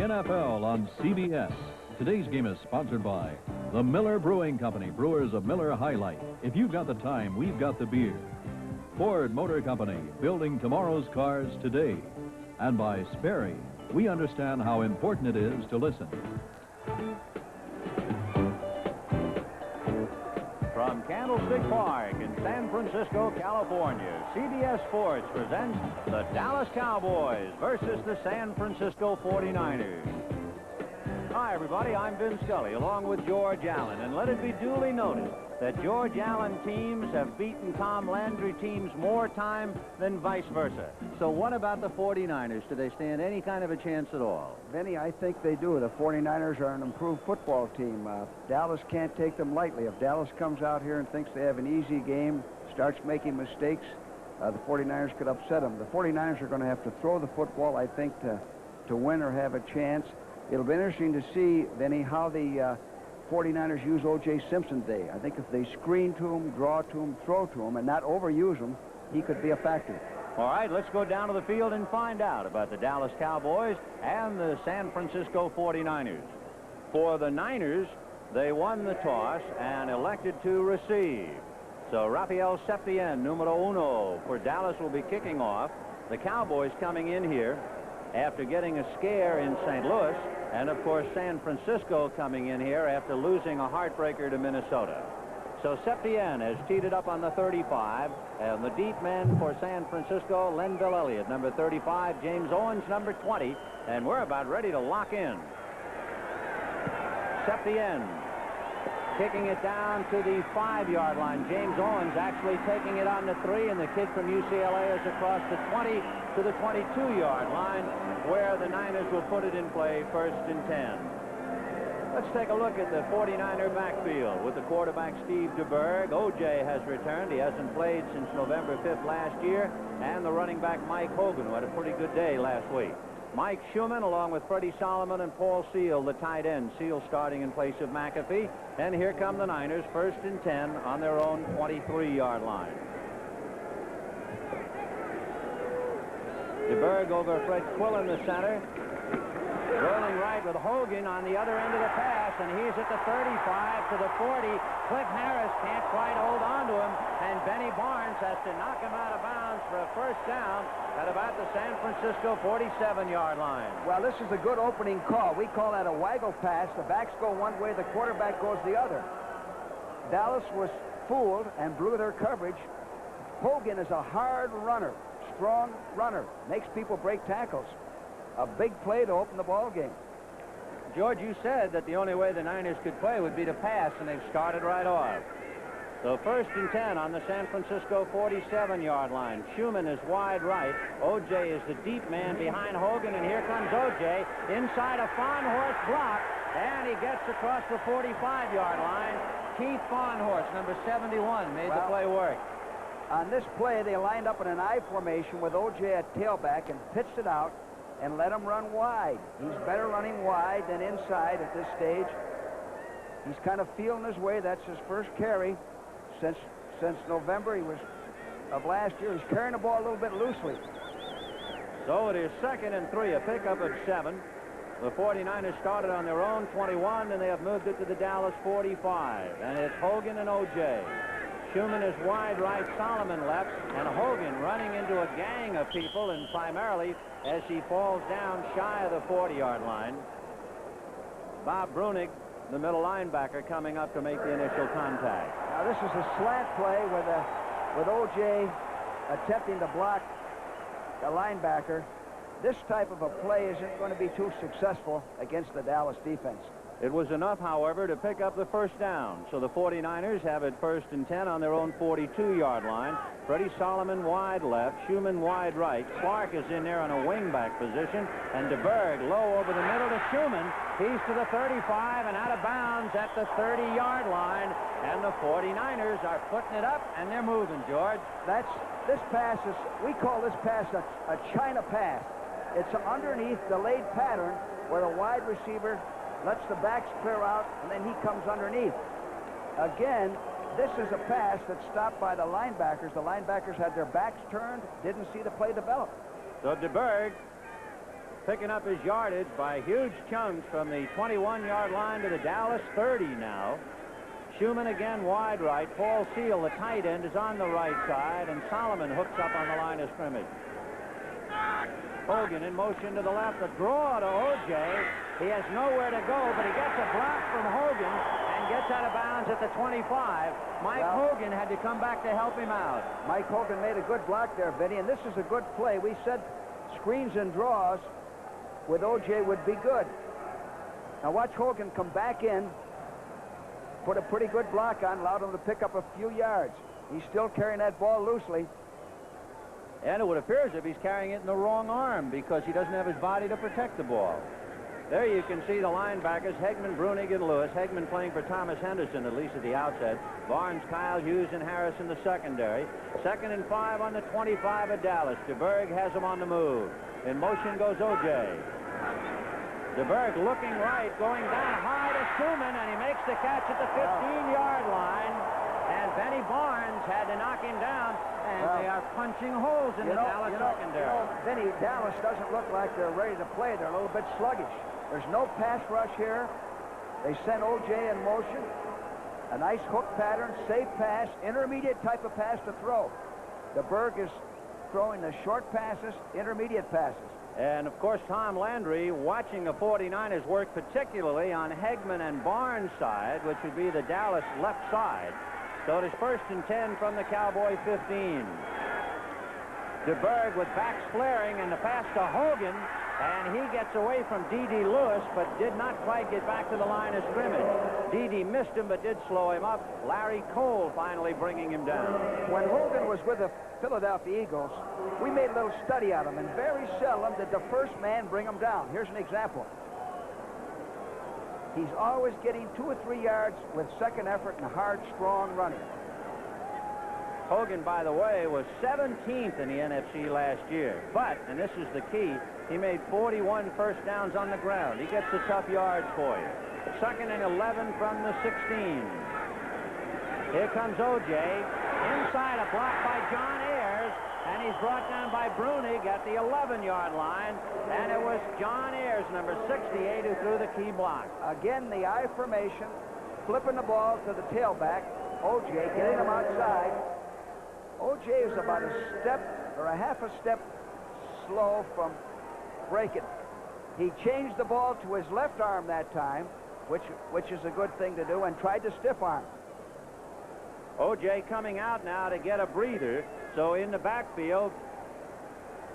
NFL on CBS. Today's game is sponsored by the Miller Brewing Company, brewers of Miller High Life. If you've got the time, we've got the beer. Ford Motor Company, building tomorrow's cars today. And by Sperry, we understand how important it is to listen. From Candlestick Park in San Francisco, California, CBS Sports presents the Dallas Cowboys versus the San Francisco 49ers. Hi, everybody. I'm Vin Scully, along with George Allen. And let it be duly noted that George Allen teams have beaten Tom Landry teams more time than vice versa. So what about the 49ers? Do they stand any kind of a chance at all? Vinny, I think they do. The 49ers are an improved football team. Dallas can't take them lightly. If Dallas comes out here and thinks they have an easy game, starts making mistakes, the 49ers could upset them. The 49ers are going to have to throw the football, I think, to win or have a chance. It'll be interesting to see, Vinny, how the 49ers use O.J. Simpson today. I think if they screen to him, draw to him, throw to him, and not overuse him, he could be a factor. All right, let's go down to the field and find out about the Dallas Cowboys and the San Francisco 49ers. For the Niners, they won the toss and elected to receive. So Rafael Septien, numero uno, for Dallas will be kicking off. The Cowboys coming in here after getting a scare in St. Louis, and of course San Francisco coming in here after losing a heartbreaker to Minnesota. So Septien has teed it up on the 35, and the deep man for San Francisco, Lenville Elliott, number 35, James Owens, number 20, and we're about ready to lock in. Septien kicking it down to the 5-yard line. James Owens actually taking it on the 3, and the kid from UCLA is across the 20 to the 22-yard line, where the Niners will put it in play, 1st and 10. Let's take a look at the 49er backfield with the quarterback Steve DeBerg. O.J. has returned. He hasn't played since November 5th last year, and the running back Mike Hogan, who had a pretty good day last week. Mike Schumann, along with Freddie Solomon and Paul Seal, the tight end. Seal starting in place of McAfee. And here come the Niners, 1st and 10 on their own 23-yard line. DeBerg over Fred Quill in the center. Rolling right with Hogan on the other end of the pass, and he's at the 35 to the 40. Cliff Harris can't quite hold on to him, and Benny Barnes has to knock him out of bounds for a 1st down at about the San Francisco 47-yard line. Well, this is a good opening call. We call that a waggle pass. The backs go one way, the quarterback goes the other. Dallas was fooled and blew their coverage. Hogan is a hard runner, strong runner, makes people break tackles. A big play to open the ball game. George, you said that the only way the Niners could play would be to pass, and they've started right off. So 1st and 10 on the San Francisco 47-yard line. Schumann is wide right. O.J. is the deep man behind Hogan, and here comes O.J. inside a Farnhorse block, and he gets across the 45-yard line. Keith Farnhorse, number 71, made the play work. On this play, they lined up in an I formation with O.J. at tailback and pitched it out and let him run wide. He's better running wide than inside at this stage. He's kind of feeling his way. That's his first carry since November of last year. He's carrying the ball a little bit loosely. So it is 2nd and 3, a pickup at 7. The 49ers started on their own 21, and they have moved it to the Dallas 45. And it's Hogan and O.J. Schumann is wide right, Solomon left, and Hogan running into a gang of people, and primarily as he falls down shy of the 40-yard line. Bob Brunig, the middle linebacker, coming up to make the initial contact. Now this is a slant play with O.J. attempting to block the linebacker. This type of a play isn't going to be too successful against the Dallas defense. It was enough, however, to pick up the 1st down. So the 49ers have it 1st and 10 on their own 42-yard line. Freddie Solomon wide left, Schumann wide right. Clark is in there on a wingback position, and DeBerg low over the middle to Schumann. He's to the 35 and out of bounds at the 30-yard line. And the 49ers are putting it up, and they're moving, George. This pass is, we call this pass a China pass. It's an underneath delayed pattern where the wide receiver lets the backs clear out, and then he comes underneath. Again, this is a pass that's stopped by the linebackers. The linebackers had their backs turned, didn't see the play develop. So DeBerg picking up his yardage by huge chunks from the 21-yard line to the Dallas 30 now. Schumann again wide right. Paul Seal, the tight end, is on the right side, and Solomon hooks up on the line of scrimmage. Hogan in motion to the left. A draw to O.J. He has nowhere to go, but he gets a block from Hogan and gets out of bounds at the 25. Mike Hogan had to come back to help him out. Mike Hogan made a good block there, Benny, and this is a good play. We said screens and draws with O.J. would be good. Now watch Hogan come back in, put a pretty good block on, allowed him to pick up a few yards. He's still carrying that ball loosely. And it would appear as if he's carrying it in the wrong arm because he doesn't have his body to protect the ball. There you can see the linebackers, Hegman, Brunig, and Lewis. Hegman playing for Thomas Henderson, at least at the outset. Barnes, Kyle, Hughes, and Harris in the secondary. 2nd and 5 on the 25 of Dallas. DeBerg has him on the move. In motion goes O.J. DeBerg looking right, going down high to Schumann, and he makes the catch at the 15-yard line. And Benny Barnes had to knock him down, and they are punching holes in the Dallas secondary. Benny, Dallas doesn't look like they're ready to play. They're a little bit sluggish. There's no pass rush here. They sent O.J. in motion. A nice hook pattern, safe pass, intermediate type of pass to throw. DeBerg is throwing the short passes, intermediate passes. And, of course, Tom Landry watching the 49ers work particularly on Hegman and Barnes' side, which would be the Dallas left side. So it is 1st and 10 from the Cowboy 15. DeBerg with backs flaring and the pass to Hogan, and he gets away from D.D. Lewis, but did not quite get back to the line of scrimmage. D.D. missed him, but did slow him up. Larry Cole finally bringing him down. When Hogan was with the Philadelphia Eagles, we made a little study on him, and very seldom did the first man bring him down. Here's an example. He's always getting 2 or 3 yards with second effort and hard, strong running. Hogan, by the way, was 17th in the NFC last year. But, and this is the key, he made 41 first downs on the ground. He gets the tough yards for you. 2nd and 11 from the 16. Here comes O.J. Inside, a block by John Ayers, and he's brought down by Brunig at the 11-yard line. And it was John Ayers, number 68, who threw the key block. Again, the I formation, flipping the ball to the tailback. O.J. getting him outside. O.J. is about a step or a half a step slow from breaking. He changed the ball to his left arm that time, which is a good thing to do, and tried to stiff arm. O.J. coming out now to get a breather. So in the backfield,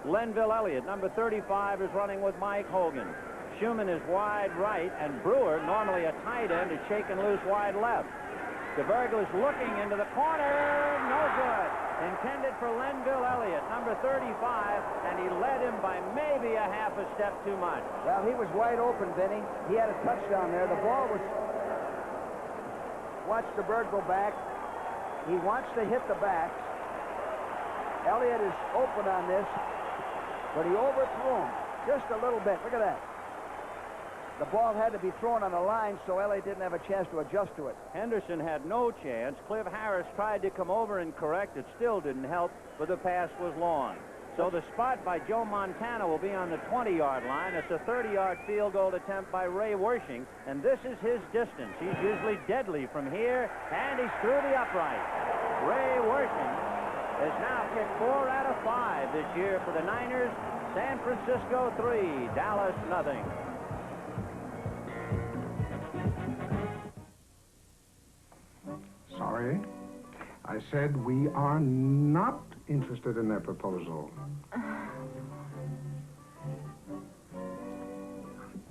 Lenville Elliott, number 35, is running with Mike Hogan. Schumann is wide right, and Brewer, normally a tight end, is shaken loose wide left. DeBerg is looking into the corner. No good. Intended for Lenville Elliott, number 35, and he led him by maybe a half a step too much. Well, he was wide open, Benny. He had a touchdown there. The ball was... Watch DeBerg go back. He wants to hit the backs. Elliott is open on this, but he overthrew him just a little bit. Look at that. The ball had to be thrown on the line, so Elliott didn't have a chance to adjust to it. Henderson had no chance. Cliff Harris tried to come over and correct. It still didn't help, but the pass was long. So the spot by Joe Montana will be on the 20-yard line. It's a 30-yard field goal attempt by Ray Wershing, and this is his distance. He's usually deadly from here, and he's through the upright. Ray Wershing has now kicked 4 out of 5 this year for the Niners. San Francisco 3, Dallas nothing. Sorry. I said we are not interested in that proposal.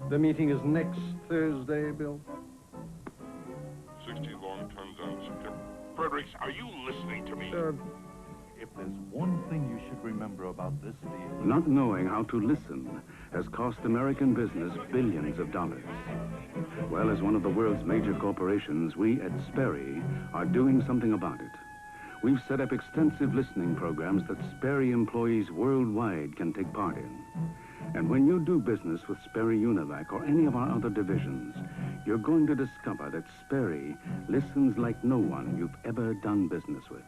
The meeting is next Thursday, Bill. 60 long tons on September. Fredericks, are you listening to me? If there's one thing you should remember about this deal... Not knowing how to listen has cost American business billions of dollars. Well, as one of the world's major corporations, we at Sperry are doing something about it. We've set up extensive listening programs that Sperry employees worldwide can take part in. And when you do business with Sperry Univac or any of our other divisions, you're going to discover that Sperry listens like no one you've ever done business with.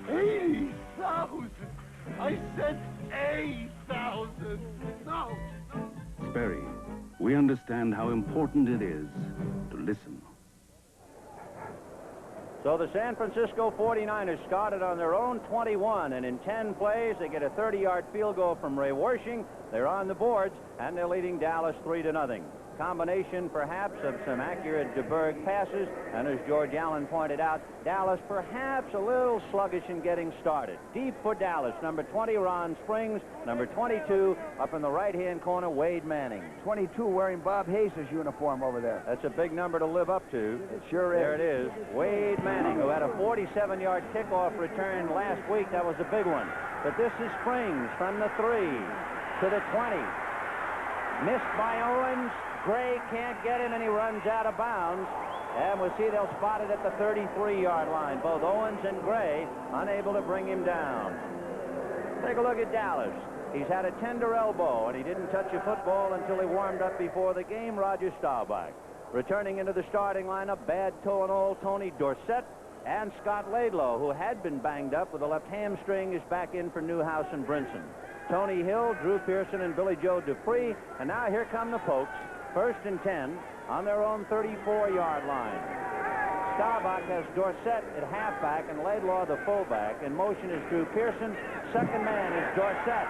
80,000! I said a thousand. No. Sperry, we understand how important it is to listen. So the San Francisco 49ers started on their own 21, and in 10 plays, they get a 30-yard field goal from Ray Wersching. They're on the boards, and they're leading Dallas 3-0. Combination, perhaps, of some accurate DeBerg passes, and as George Allen pointed out, Dallas perhaps a little sluggish in getting started. Deep for Dallas, number 20, Ron Springs, number 22, up in the right-hand corner, Wade Manning. 22 wearing Bob Hayes' uniform over there. That's a big number to live up to. It sure is. There it is. Wade Manning, who had a 47-yard kickoff return last week. That was a big one. But this is Springs from the 3 to the 20. Missed by Owens. Gray can't get him, and he runs out of bounds. And we'll see they'll spot it at the 33-yard line. Both Owens and Gray unable to bring him down. Take a look at Dallas. He's had a tender elbow, and he didn't touch a football until he warmed up before the game. Roger Staubach. Returning into the starting lineup, bad toe and all, Tony Dorsett and Scott Laidlaw, who had been banged up with a left hamstring, is back in for Newhouse and Brinson. Tony Hill, Drew Pearson, and Billy Joe Dupree. And now here come the Pokes. 1st and 10 on their own 34-yard line. Staubach has Dorsett at halfback and Laidlaw the fullback. In motion is Drew Pearson. Second man is Dorsett.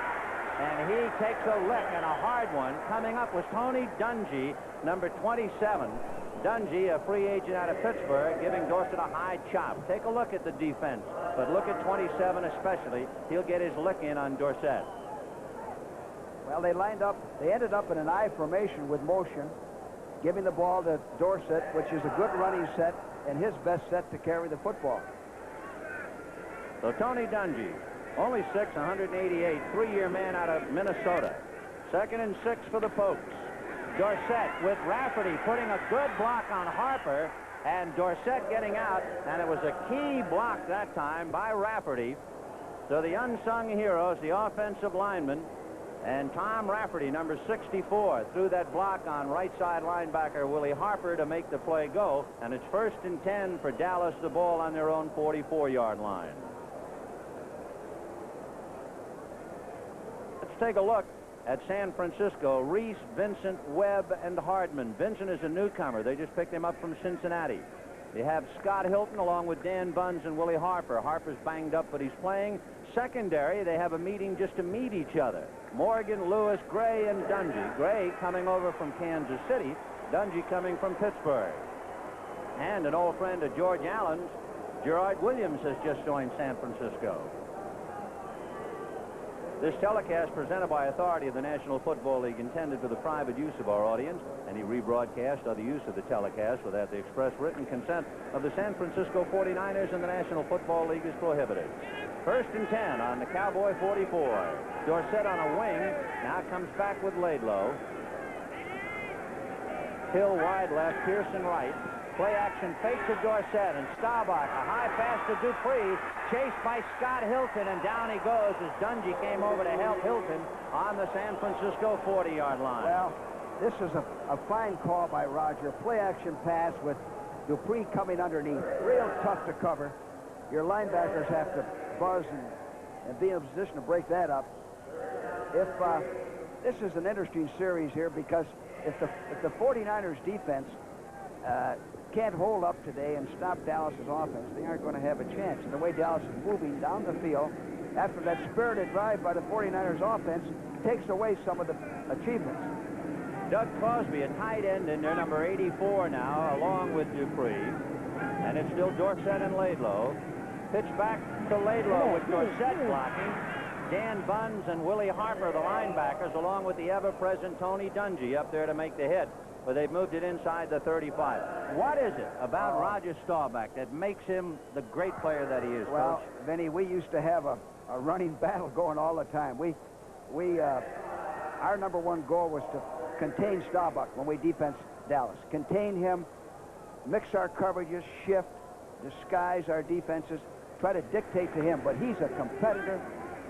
And he takes a lick, and a hard one. Coming up was Tony Dungy, number 27. Dungy, a free agent out of Pittsburgh, giving Dorsett a high chop. Take a look at the defense, but look at 27 especially. He'll get his lick in on Dorsett. Well, they ended up in an I formation with motion, giving the ball to Dorsett, which is a good running set and his best set to carry the football. So Tony Dungy, only 6, 188, three-year man out of Minnesota. 2nd and 6 for the Pokes. Dorsett with Rafferty putting a good block on Harper, and Dorsett getting out, and it was a key block that time by Rafferty. So the unsung heroes, the offensive lineman, and Tom Rafferty, number 64, threw that block on right side linebacker Willie Harper to make the play go. And it's 1st and 10 for Dallas, the ball on their own 44-yard line. Let's take a look at San Francisco. Reese, Vincent, Webb, and Hardman. Vincent is a newcomer. They just picked him up from Cincinnati. They have Scott Hilton along with Dan Buns and Willie Harper. Harper's banged up, but he's playing. Secondary, they have a meeting just to meet each other. Morgan, Lewis, Gray, and Dungy. Gray coming over from Kansas City. Dungy coming from Pittsburgh. And an old friend of George Allen's, Gerard Williams, has just joined San Francisco. This telecast presented by authority of the National Football League intended for the private use of our audience. Any rebroadcast or the use of the telecast without the express written consent of the San Francisco 49ers and the National Football League is prohibited. 1st and 10 on the Cowboy 44. Dorsett on a wing. Now comes back with Laidlaw. Hill wide left, Pearson right. Play action, fake to Dorsett, and Staubach, a high pass to Dupree, chased by Scott Hilton, and down he goes as Dungy came over to help Hilton on the San Francisco 40-yard line. Well, this is a fine call by Roger. Play action pass with Dupree coming underneath. Real tough to cover. Your linebackers have to buzz and be in a position to break that up. This is an interesting series here because if the 49ers defense can't hold up today and stop Dallas's offense, they aren't going to have a chance. And the way Dallas is moving down the field after that spirited drive by the 49ers offense takes away some of the achievements. Doug Crosby, a tight end in there, number 84 now, along with Dupree. And it's still Dorsett and Laidlaw. Pitch back to Laidlaw with Dorsett blocking. Dan Buns and Willie Harper, the linebackers, along with the ever-present Tony Dungy up there to make the hit. But they've moved it inside the 35. What is it about Roger Staubach that makes him the great player that he is, Well, Coach? Vinny, we used to have a running battle going all the time. Our number one goal was to contain Staubach when we defense Dallas. Contain him, mix our coverages, shift, disguise our defenses, try to dictate to him. But he's a competitor.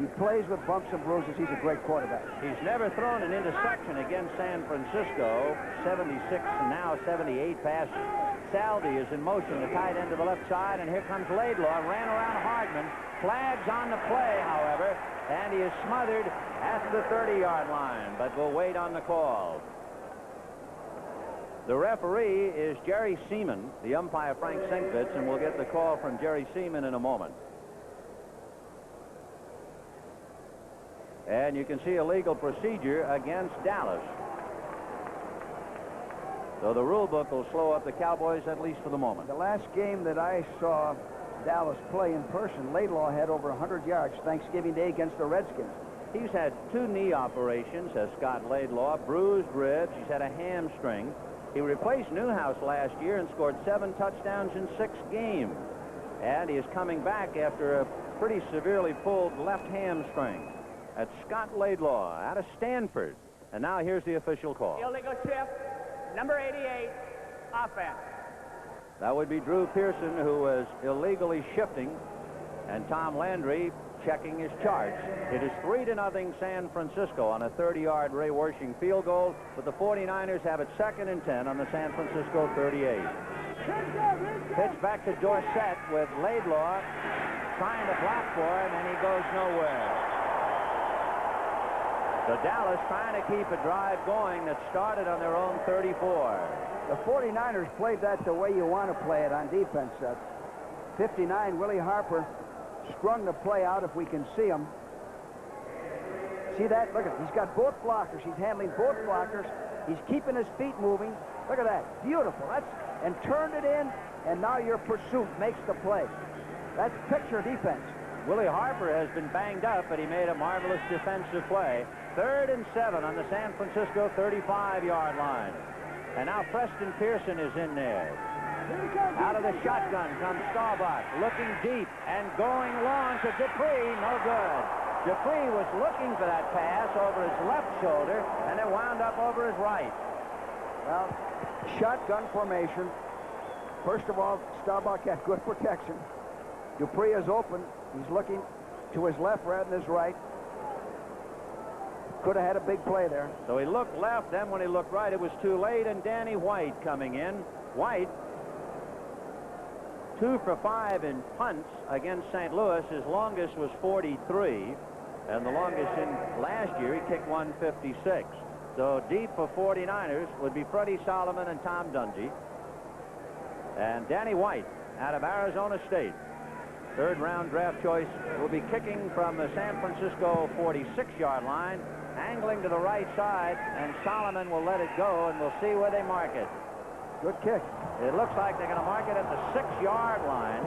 He plays with bumps and bruises. He's a great quarterback. He's never thrown an interception against San Francisco. 76 and now 78 passes. Saldi is in motion, the tight end to the left side, and here comes Laidlaw. Ran around Hardman, flags on the play, however, and he is smothered at the 30-yard line, but we'll wait on the call. The referee is Jerry Seaman, the umpire Frank Sienkiewicz, and we'll get the call from Jerry Seaman in a moment. And you can see a legal procedure against Dallas. So the rule book will slow up the Cowboys, at least for the moment. The last game that I saw Dallas play in person, Laidlaw had over 100 yards Thanksgiving Day against the Redskins. He's had 2 knee operations, has Scott Laidlaw, bruised ribs. He's had a hamstring. He replaced Newhouse last year and scored 7 touchdowns in 6 games. And he is coming back after a pretty severely pulled left hamstring. That's Scott Laidlaw out of Stanford. And now here's the official call. Illegal shift, number 88, offense. That would be Drew Pearson, who was illegally shifting, and Tom Landry checking his charts. It is 3-0 San Francisco on a 30-yard Ray Wersching field goal, but the 49ers have it 2nd and 10 on the San Francisco 38. Pitch back to Dorsett with Laidlaw trying to block for him, and he goes nowhere. So Dallas trying to keep a drive going that started on their own 34. The 49ers played that the way you want to play it on defense. 59, Willie Harper sprung the play out, if we can see him. See that? Look at it. He's got both blockers. He's handling both blockers. He's keeping his feet moving. Look at that. Beautiful. And turned it in, and now your pursuit makes the play. That's picture defense. Willie Harper has been banged up, but he made a marvelous defensive play. 3rd and 7 on the San Francisco 35-yard line. And now Preston Pearson is in there. Out of the shotgun comes Staubach, looking deep and going long to Dupree. No good. Dupree was looking for that pass over his left shoulder, and it wound up over his right. Well, shotgun formation. First of all, Staubach had good protection. Dupree is open. He's looking to his left rather than his right. Could have had a big play there. So he looked left, then when he looked right, it was too late, and Danny White coming in. White, 2 for 5 in punts against St. Louis. His longest was 43, and the longest in last year, he kicked 156. So deep for 49ers would be Freddie Solomon and Tom Dungy. And Danny White out of Arizona State, 3rd-round draft choice, will be kicking from the San Francisco 46-yard line, angling to the right side, and Solomon will let it go, and we'll see where they mark it. Good kick. It looks like they're going to mark it at the 6-yard line.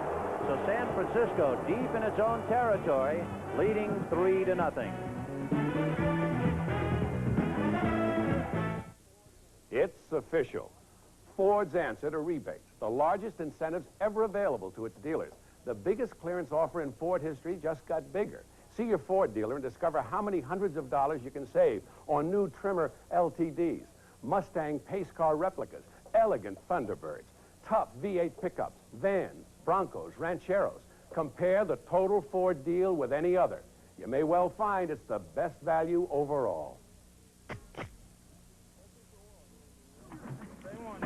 So San Francisco deep in its own territory, leading 3-0. It's official. Ford's answer to rebates, the largest incentives ever available to its dealers. The biggest clearance offer in Ford history just got bigger. See your Ford dealer and discover how many hundreds of dollars you can save on new trimmer LTDs, Mustang pace car replicas, elegant Thunderbirds, top V8 pickups, vans, Broncos, Rancheros. Compare the total Ford deal with any other. You may well find it's the best value overall.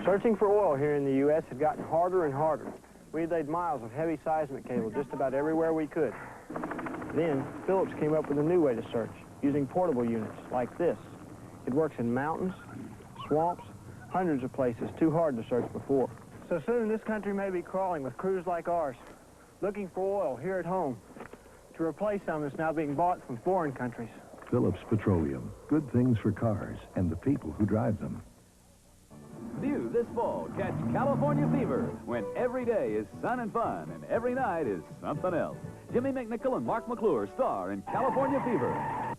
Searching for oil here in the U.S. had gotten harder and harder. We laid miles of heavy seismic cable just about everywhere we could. Then, Phillips came up with a new way to search, using portable units like this. It works in mountains, swamps, hundreds of places too hard to search before. So soon, this country may be crawling with crews like ours, looking for oil here at home to replace some that's now being bought from foreign countries. Phillips Petroleum. Good things for cars and the people who drive them. View this fall. Catch California Fever when every day is sun and fun and every night is something else. Jimmy McNichol and Mark McClure star in California Fever.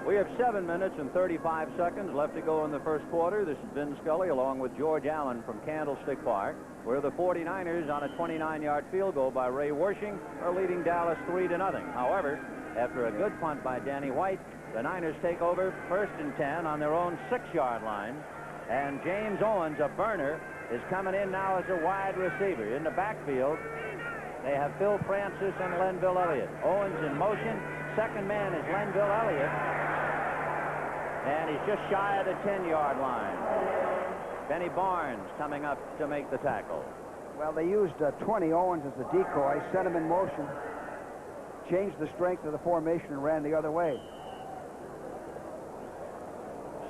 We have 7 minutes and 35 seconds left to go in the first quarter. This is Vin Scully along with George Allen from Candlestick Park, where the 49ers on a 29-yard field goal by Ray Wersching are leading Dallas 3-0. However, after a good punt by Danny White, the Niners take over 1st and 10 on their own 6-yard line. And James Owens, a burner, is coming in now as a wide receiver. In the backfield, they have Phil Francis and Lenville Elliott. Owens in motion. Second man is Lenville Elliott. And he's just shy of the 10-yard line. Benny Barnes coming up to make the tackle. Well, they used 20 Owens as a decoy, set him in motion, changed the strength of the formation, and ran the other way.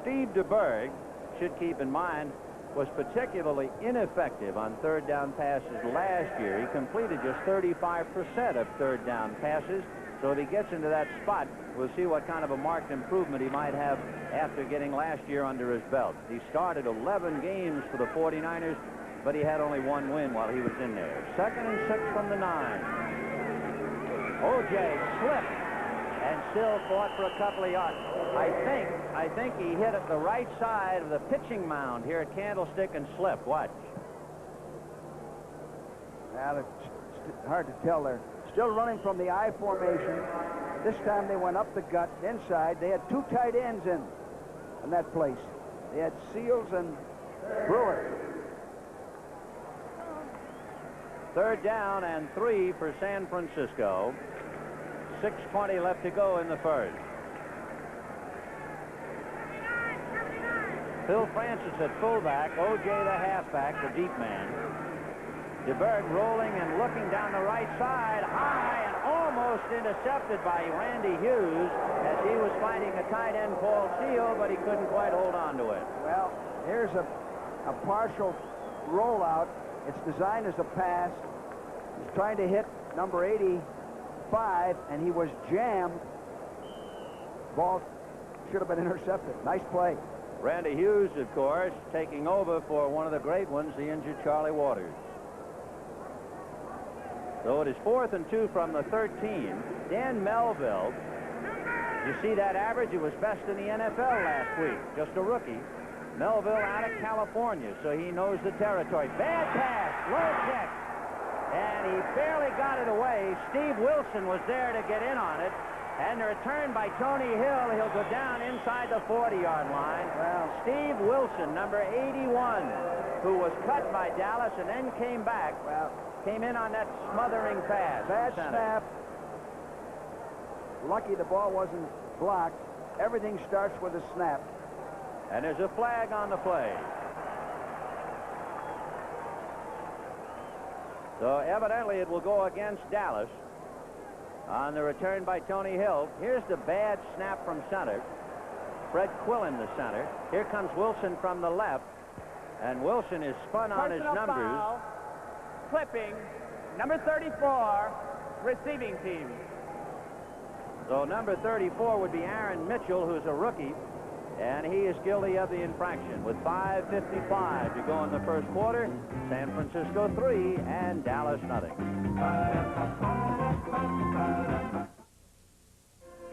Steve DeBerg, should keep in mind, was particularly ineffective on third down passes last year. He completed just 35% of third down passes. So if he gets into that spot, we'll see what kind of a marked improvement he might have after getting last year under his belt. He started 11 games for the 49ers, but he had only one win while he was in there. 2nd and 6 from the 9. O.J. slipped and still fought for a couple of yards. I think he hit at the right side of the pitching mound here at Candlestick and slipped. Watch. Well, it's hard to tell there. Still running from the I formation. This time they went up the gut inside. They had 2 tight ends in that place. They had Seals and Brewer. 3rd down and 3 for San Francisco. 6:20 left to go in the first. Phil Francis at fullback, O.J. the halfback, the deep man. DeBerg rolling and looking down the right side, high and almost intercepted by Randy Hughes as he was fighting a tight end, Paul Seal, but he couldn't quite hold on to it. Well, here's a partial rollout. It's designed as a pass. He's trying to hit number 85, and he was jammed. Ball should have been intercepted. Nice play. Randy Hughes, of course, taking over for one of the great ones, the injured Charlie Waters. So it is 4th and 2 from the 13. Dan Melville, you see that average? He was best in the NFL last week, just a rookie. Melville out of California, so he knows the territory. Bad pass, low kick, and he barely got it away. Steve Wilson was there to get in on it, and the return by Tony Hill. He'll go down inside the 40-yard line. Well, Steve Wilson, number 81, who was cut by Dallas and then came back. Well, came in on that smothering pass. Bad snap. Lucky the ball wasn't blocked. Everything starts with a snap. And there's a flag on the play. So evidently it will go against Dallas on the return by Tony Hill. Here's the bad snap from center. Fred Quillen, the center. Here comes Wilson from the left. And Wilson is spun on his numbers. Foul. Clipping, number 34, receiving team. So number 34 would be Aaron Mitchell, who's a rookie, and he is guilty of the infraction. With 5:55 to go in the first quarter, San Francisco 3 and Dallas nothing.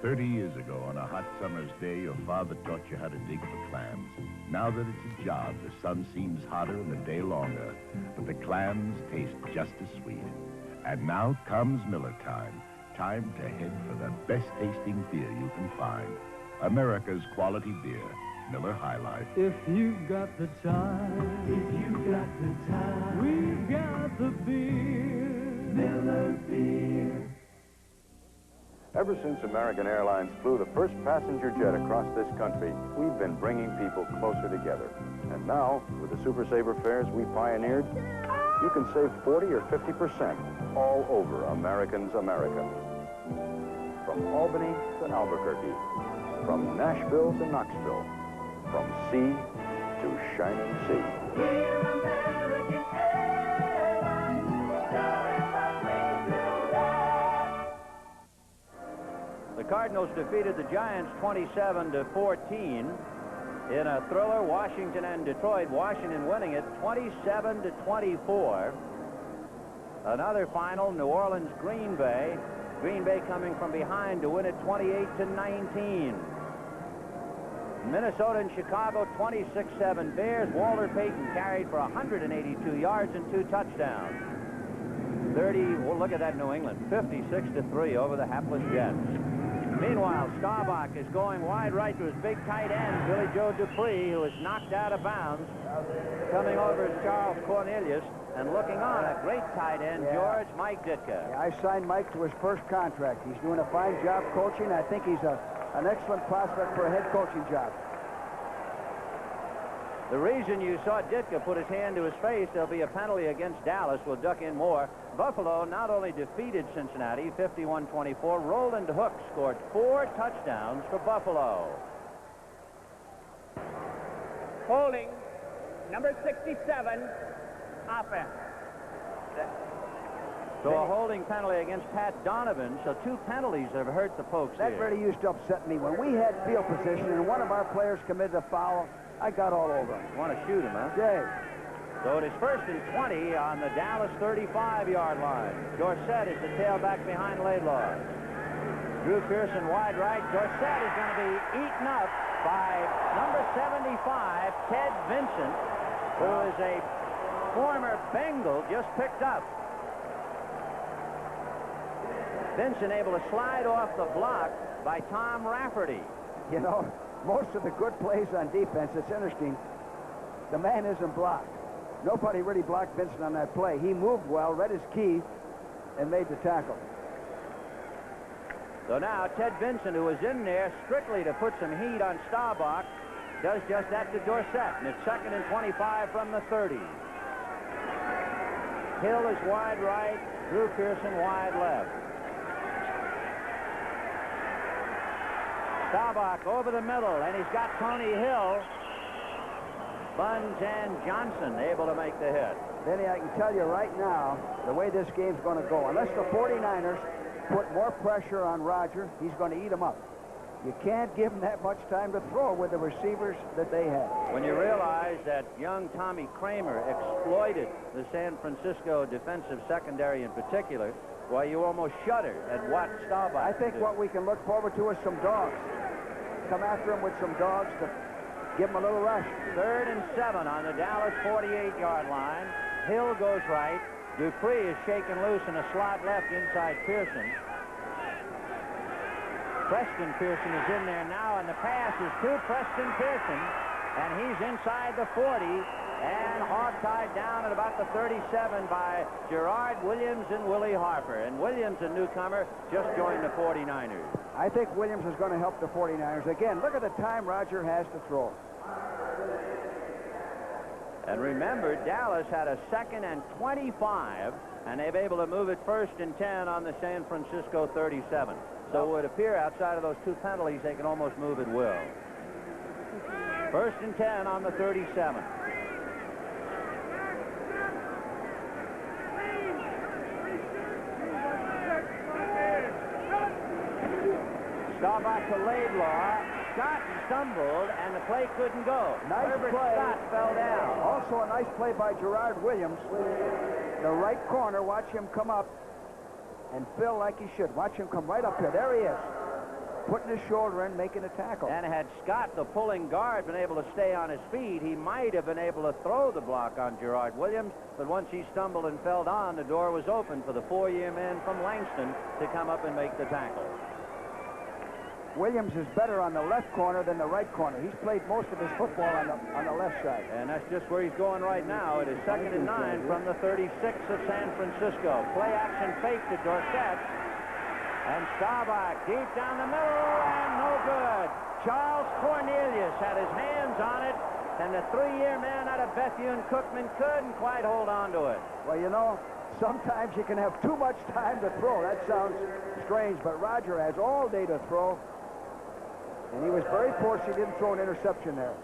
30 years ago, on a hot summer's day, your father taught you how to dig for clams. Now that it's a job, the sun seems hotter and the day longer, but the clams taste just as sweet. And now comes Miller time. Time to head for the best-tasting beer you can find. America's quality beer, Miller High Life. If you've got the time, we've got the beer, Miller beer. Ever since American Airlines flew the first passenger jet across this country, we've been bringing people closer together. And now, with the Super Saver fares we pioneered, you can save 40 or 50% all over American's America. From Albany to Albuquerque, from Nashville to Knoxville, from sea to shining sea. We're American Airlines, The Cardinals defeated the Giants 27-14 in a thriller. Washington and Detroit. Washington winning it 27-24. Another final, New Orleans, Green Bay. Green Bay coming from behind to win it 28-19. Minnesota and Chicago 26-7 Bears. Walter Payton carried for 182 yards and 2 touchdowns. 30, well, look at that New England, 56-3 over the hapless Jets. Meanwhile, Staubach is going wide right to his big tight end, Billy Joe Dupree, who is knocked out of bounds. Coming over is Charles Cornelius, and looking on, a great tight end, George Mike Ditka. Yeah, I signed Mike to his first contract. He's doing a fine job coaching. I think he's an excellent prospect for a head coaching job. The reason you saw Ditka put his hand to his face, there'll be a penalty against Dallas. We'll duck in more. Buffalo not only defeated Cincinnati 51-24, Roland Hook scored 4 touchdowns for Buffalo. Holding, number 67, offense. So a holding penalty against Pat Donovan. So 2 penalties have hurt the Pokes That here. really used to upset me. When we had field position and one of our players committed a foul, I got all over him. Want to shoot him, huh? Yeah. So it is 1st and 20 on the Dallas 35-yard line. Dorsett is the tailback behind Laidlaw. Drew Pearson wide right. Dorsett is going to be eaten up by number 75, Ted Vincent, who is a former Bengal, just picked up. Vincent able to slide off the block by Tom Rafferty. You know, most of the good plays on defense, it's interesting, the man isn't blocked. Nobody really blocked Vincent on that play. He moved well, read his key, and made the tackle. So now Ted Vincent, who was in there strictly to put some heat on Staubach, does just that to Dorsett, and it's 2nd and 25 from the 30. Hill is wide right, Drew Pearson wide left. Staubach over the middle, and he's got Tony Hill. Bunge and Johnson able to make the hit. Benny, I can tell you right now, the way this game's going to go, unless the 49ers put more pressure on Roger, he's going to eat him up. You can't give him that much time to throw with the receivers that they have. When you realize that young Tommy Kramer exploited the San Francisco defensive secondary in particular, well, you almost shudder at what Staubach I think what we can look forward to is some dogs. Come after him with some dogs to give him a little rush. 3rd and 7 on the Dallas 48-yard line. Hill goes right. Dupree is shaken loose in a slot left inside Pearson. Preston Pearson is in there now, and the pass is to Preston Pearson, and he's inside the 40 and hog-tied down at about the 37 by Gerard Williams and Willie Harper. And Williams, a newcomer, just joined the 49ers. I think Williams is going to help the 49ers. Again, look at the time Roger has to throw. And remember, Dallas had a 2nd and 25, and they've able to move it 1st and 10 on the San Francisco 37. So it would appear outside of those 2 penalties, they can almost move at will. 1st and 10 on the 37. Staubach to Laidlaw. Scott stumbled, and the play couldn't go. Nice Herbert play. Scott fell down. Also a nice play by Gerard Williams. The right corner, watch him come up and fill like he should. Watch him come right up here. There he is. Putting his shoulder in, making a tackle. And had Scott, the pulling guard, been able to stay on his feet, he might have been able to throw the block on Gerard Williams, but once he stumbled and fell down, the door was open for the 4-year man from Langston to come up and make the tackle. Williams is better on the left corner than the right corner. He's played most of his football on the left side. And that's just where he's going right now. It is 2nd and 9 from the 36 of San Francisco. Play action fake to Dorsett. And Staubach deep down the middle, and no good. Charles Cornelius had his hands on it, and the 3-year man out of Bethune-Cookman couldn't quite hold on to it. Well, you know, sometimes you can have too much time to throw. That sounds strange, but Roger has all day to throw. And he was very fortunate he didn't throw an interception there.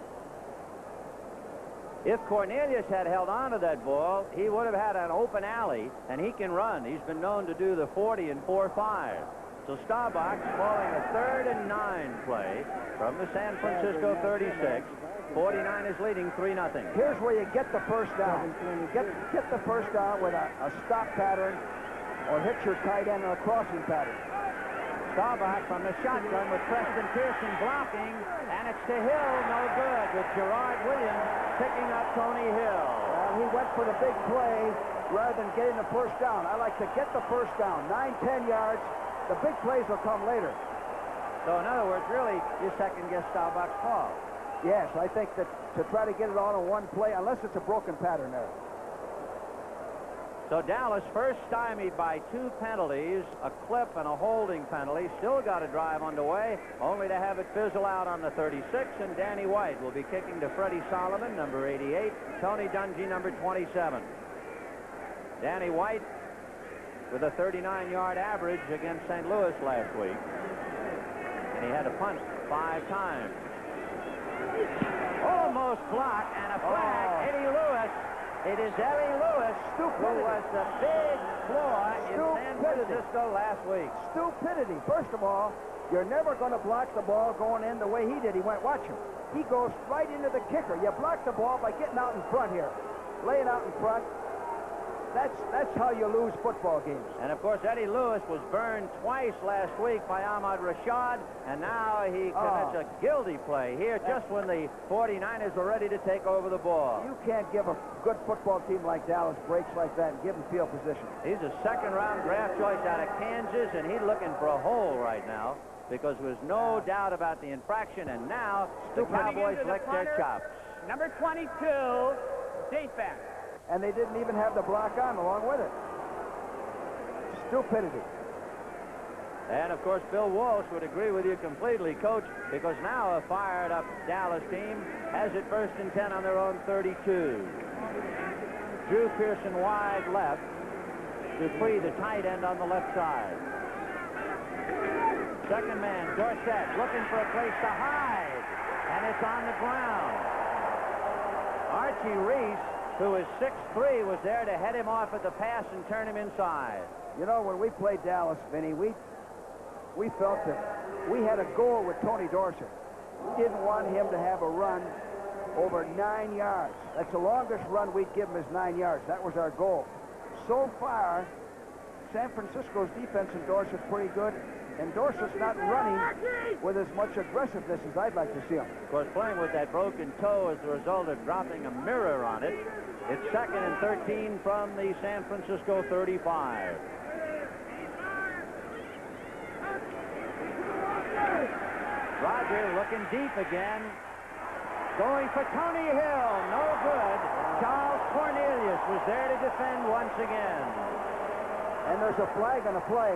If Cornelius had held on to that ball, he would have had an open alley, and he can run. He's been known to do the 40 and 4.5. So Staubach calling a 3rd and 9 play from the San Francisco 36. 49ers leading 3-0. Here's where you get the first down. Get the first down with a stop pattern or hit your tight end on a crossing pattern. Staubach from the shotgun with Preston Pearson blocking, and it's to Hill, no good, with Gerard Williams picking up Tony Hill. He went for the big play rather than getting the first down. I like to get the first down, 9-10 yards. The big plays will come later. So in other words, really, you second-guess Staubach's call. Yes, I think that to try to get it all in one play, unless it's a broken pattern there. So Dallas first stymied by 2 penalties, a clip and a holding penalty. Still got a drive underway, only to have it fizzle out on the 36, and Danny White will be kicking to Freddie Solomon, number 88, Tony Dungy, number 27. Danny White with a 39-yard average against St. Louis last week. And he had to punt 5 times. Almost blocked, and a flag. Eddie Lewis. It is Eddie Lewis who was the big flaw in San Francisco last week. Stupidity. First of all, you're never going to block the ball going in the way he did. He went, watch him. He goes right into the kicker. You block the ball by getting out in front here. Laying out in front. That's how you lose football games. And, of course, Eddie Lewis was burned twice last week by Ahmad Rashad, and now he commits a guilty play here just when the 49ers were ready to take over the ball. You can't give a good football team like Dallas breaks like that and give them field position. He's a second-round draft choice out of Kansas, and he's looking for a hole right now because there's no doubt about the infraction, and now the Cowboys lick their chops. Number 22, defense. And they didn't even have the block on along with it. Stupidity. And, of course, Bill Walsh would agree with you completely, Coach, because now a fired-up Dallas team has it 1st and 10 on their own 32. Drew Pearson wide left. Dupree, the tight end, on the left side. Second man, Dorsett, looking for a place to hide. And it's on the ground. Archie Reese, who is 6'3", was there to head him off at the pass and turn him inside. You know, when we played Dallas, Vinny, we felt that we had a goal with Tony Dorsett. We didn't want him to have a run over 9 yards. That's the longest run we'd give him is 9 yards. That was our goal. So far, San Francisco's defense in Dorsett's pretty good, and Dorsett's not running with as much aggressiveness as I'd like to see him. Of course, playing with that broken toe as the result of dropping a mirror on it. It's 2nd and 13 from the San Francisco 35. Roger looking deep again. Going for Tony Hill. No good. Charles Cornelius was there to defend once again. And there's a flag on a play.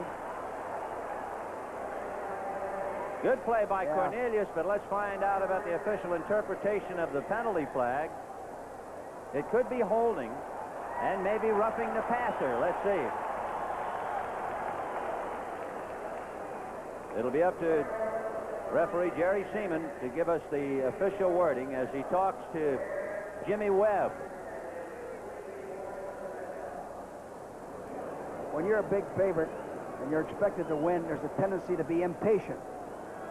Good play by Cornelius, but let's find out about the official interpretation of the penalty flag. It could be holding and maybe roughing the passer. Let's see. It'll be up to referee Jerry Seaman to give us the official wording as he talks to Jimmy Webb. When you're a big favorite and you're expected to win, there's a tendency to be impatient.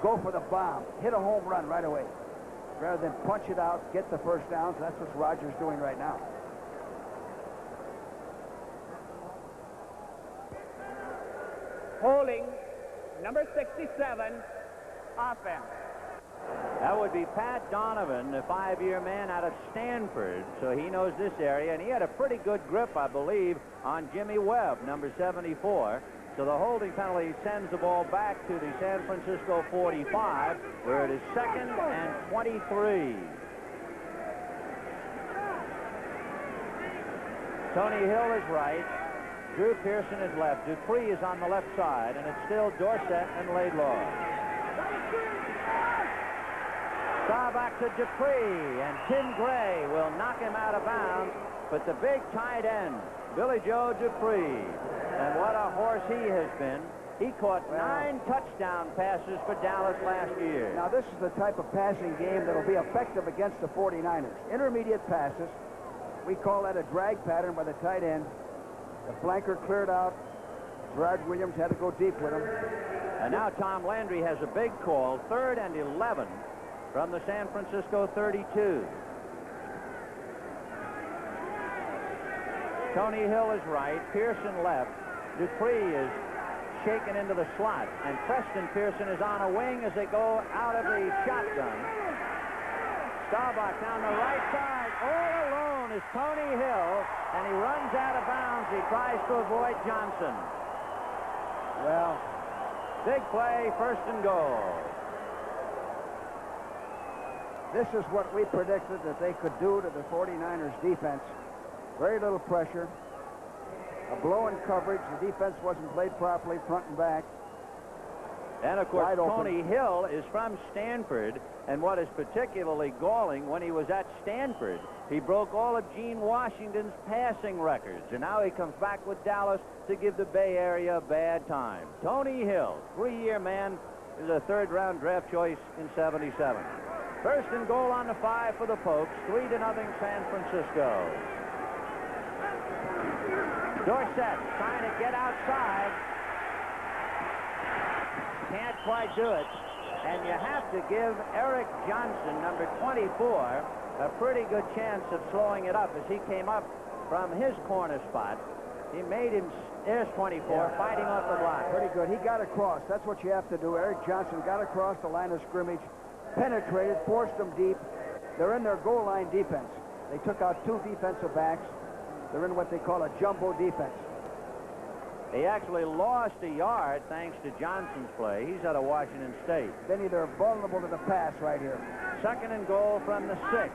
Go for the bomb. Hit a home run right away. Rather than punch it out, get the first down. So that's what Rogers doing right now. Holding, number 67, offense. That would be Pat Donovan, the 5-year man out of Stanford. So he knows this area, and he had a pretty good grip, I believe, on Jimmy Webb, number 74. So the holding penalty sends the ball back to the San Francisco 45, where it is 2nd and 23. Tony Hill is right. Drew Pearson is left. Dupree is on the left side, and it's still Dorsett and Laidlaw. Back to Dupree, and Tim Gray will knock him out of bounds, but the big tight end, Billy Joe Dupree, and what a horse he has been. He caught 9 touchdown passes for Dallas last year. Now, this is the type of passing game that will be effective against the 49ers. Intermediate passes. We call that a drag pattern by the tight end. The flanker cleared out. Gerard Williams had to go deep with him. And now Tom Landry has a big call, 3rd and 11 from the San Francisco 32. Tony Hill is right. Pearson left. Dupree is shaken into the slot. And Preston Pearson is on a wing as they go out of the shotgun. Staubach down the right side. All alone is Tony Hill. And he runs out of bounds. He tries to avoid Johnson. Well, big play, 1st and goal. This is what we predicted that they could do to the 49ers defense. Very little pressure. A blow in coverage. The defense wasn't played properly, front and back. And, of course, Wide open. Tony Hill is from Stanford, and what is particularly galling, when he was at Stanford, he broke all of Gene Washington's passing records, and now he comes back with Dallas to give the Bay Area a bad time. Tony Hill, 3-year man, is a third-round draft choice in '77. First and goal on the 5 for the Pokes, 3-0 San Francisco. Dorsett trying to get outside. Can't quite do it. And you have to give Eric Johnson, number 24, a pretty good chance of slowing it up as he came up from his corner spot. He made him, there's 24, fighting off the block. Pretty good. He got across. That's what you have to do. Eric Johnson got across the line of scrimmage, penetrated, forced them deep. They're in their goal line defense. They took out 2 defensive backs. They're in what they call a jumbo defense. He actually lost a yard thanks to Johnson's play. He's out of Washington State. Benny, they're vulnerable to the pass right here. Second and goal from the 6.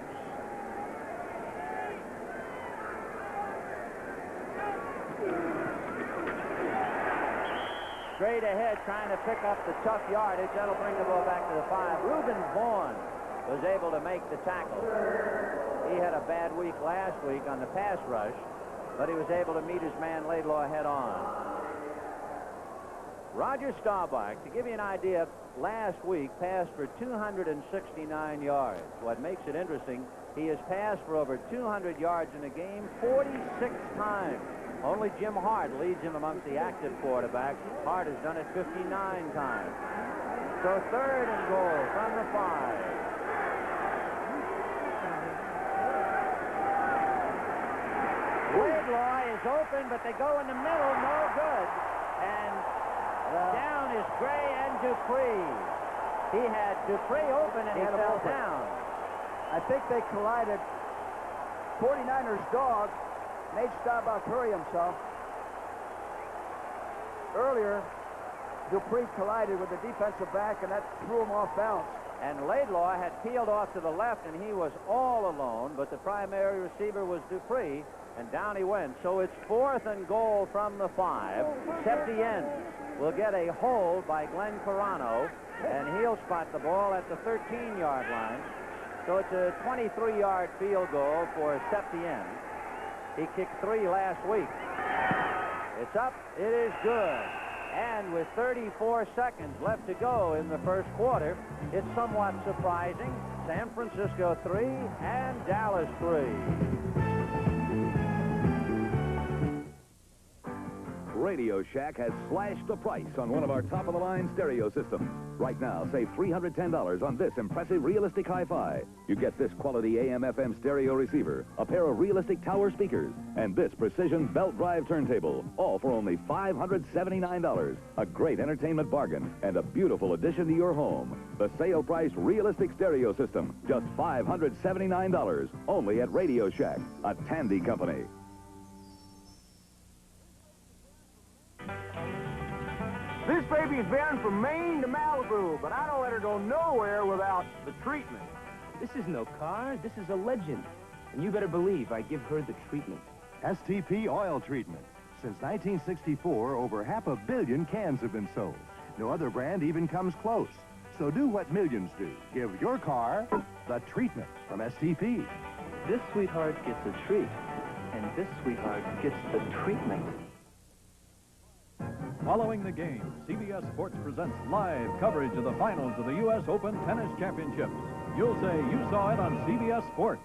Straight ahead, trying to pick up the tough yardage. That'll bring the ball back to the 5. Reuben Vaughn was able to make the tackle. He had a bad week last week on the pass rush, but he was able to meet his man Laidlaw head on. Roger Staubach, to give you an idea, last week passed for 269 yards. What makes it interesting, he has passed for over 200 yards in a game 46 times. Only Jim Hart leads him amongst the active quarterbacks. Hart has done it 59 times. So third and goal from the 5. Laidlaw is open, but they go in the middle, no good. And down is Gray and Dupree. He had Dupree open and he fell down. I think they collided. 49ers dog made Staubach hurry himself. Earlier, Dupree collided with the defensive back, and that threw him off balance. And Laidlaw had peeled off to the left, and he was all alone, but the primary receiver was Dupree, and down he went. So it's fourth and goal from the 5. Septien will get a hold by Glenn Carano, and he'll spot the ball at the 13-yard line. So it's a 23-yard field goal for Septien. He kicked 3 last week. It's up. It is good. And with 34 seconds left to go in the first quarter, it's somewhat surprising. San Francisco 3 and Dallas 3. Radio Shack has slashed the price on one of our top-of-the-line stereo systems. Right now, save $310 on this impressive realistic hi-fi. You get this quality AM/FM stereo receiver, a pair of realistic tower speakers, and this precision belt drive turntable, all for only $579. A great entertainment bargain and a beautiful addition to your home. The sale price realistic stereo system, just $579, only at Radio Shack, a Tandy company. This baby's been from Maine to Malibu, but I don't let her go nowhere without the treatment. This is no car. This is a legend. And you better believe I give her the treatment. STP oil treatment. Since 1964, over 500 million cans have been sold. No other brand even comes close. So do what millions do. Give your car the treatment from STP. This sweetheart gets a treat, and this sweetheart gets the treatment. Following the game, CBS Sports presents live coverage of the finals of the U.S. Open Tennis Championships. You'll say you saw it on CBS Sports.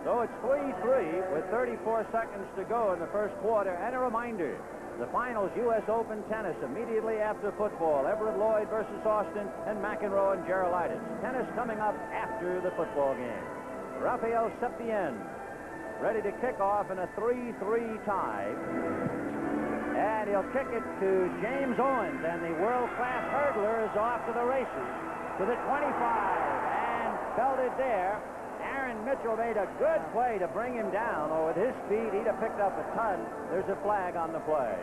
So it's 3-3 with 34 seconds to go in the first quarter. And a reminder, the finals U.S. Open Tennis immediately after football. Everett Lloyd versus Austin and McEnroe and Gerolaitis. Tennis coming up after the football game. Rafael Septien ready to kick off in a 3-3 tie. And he'll kick it to James Owens, and the world-class hurdler is off to the races to the 25 and felt it there. Aaron Mitchell made a good play to bring him down, or with his speed, he'd have picked up a ton. There's a flag on the play.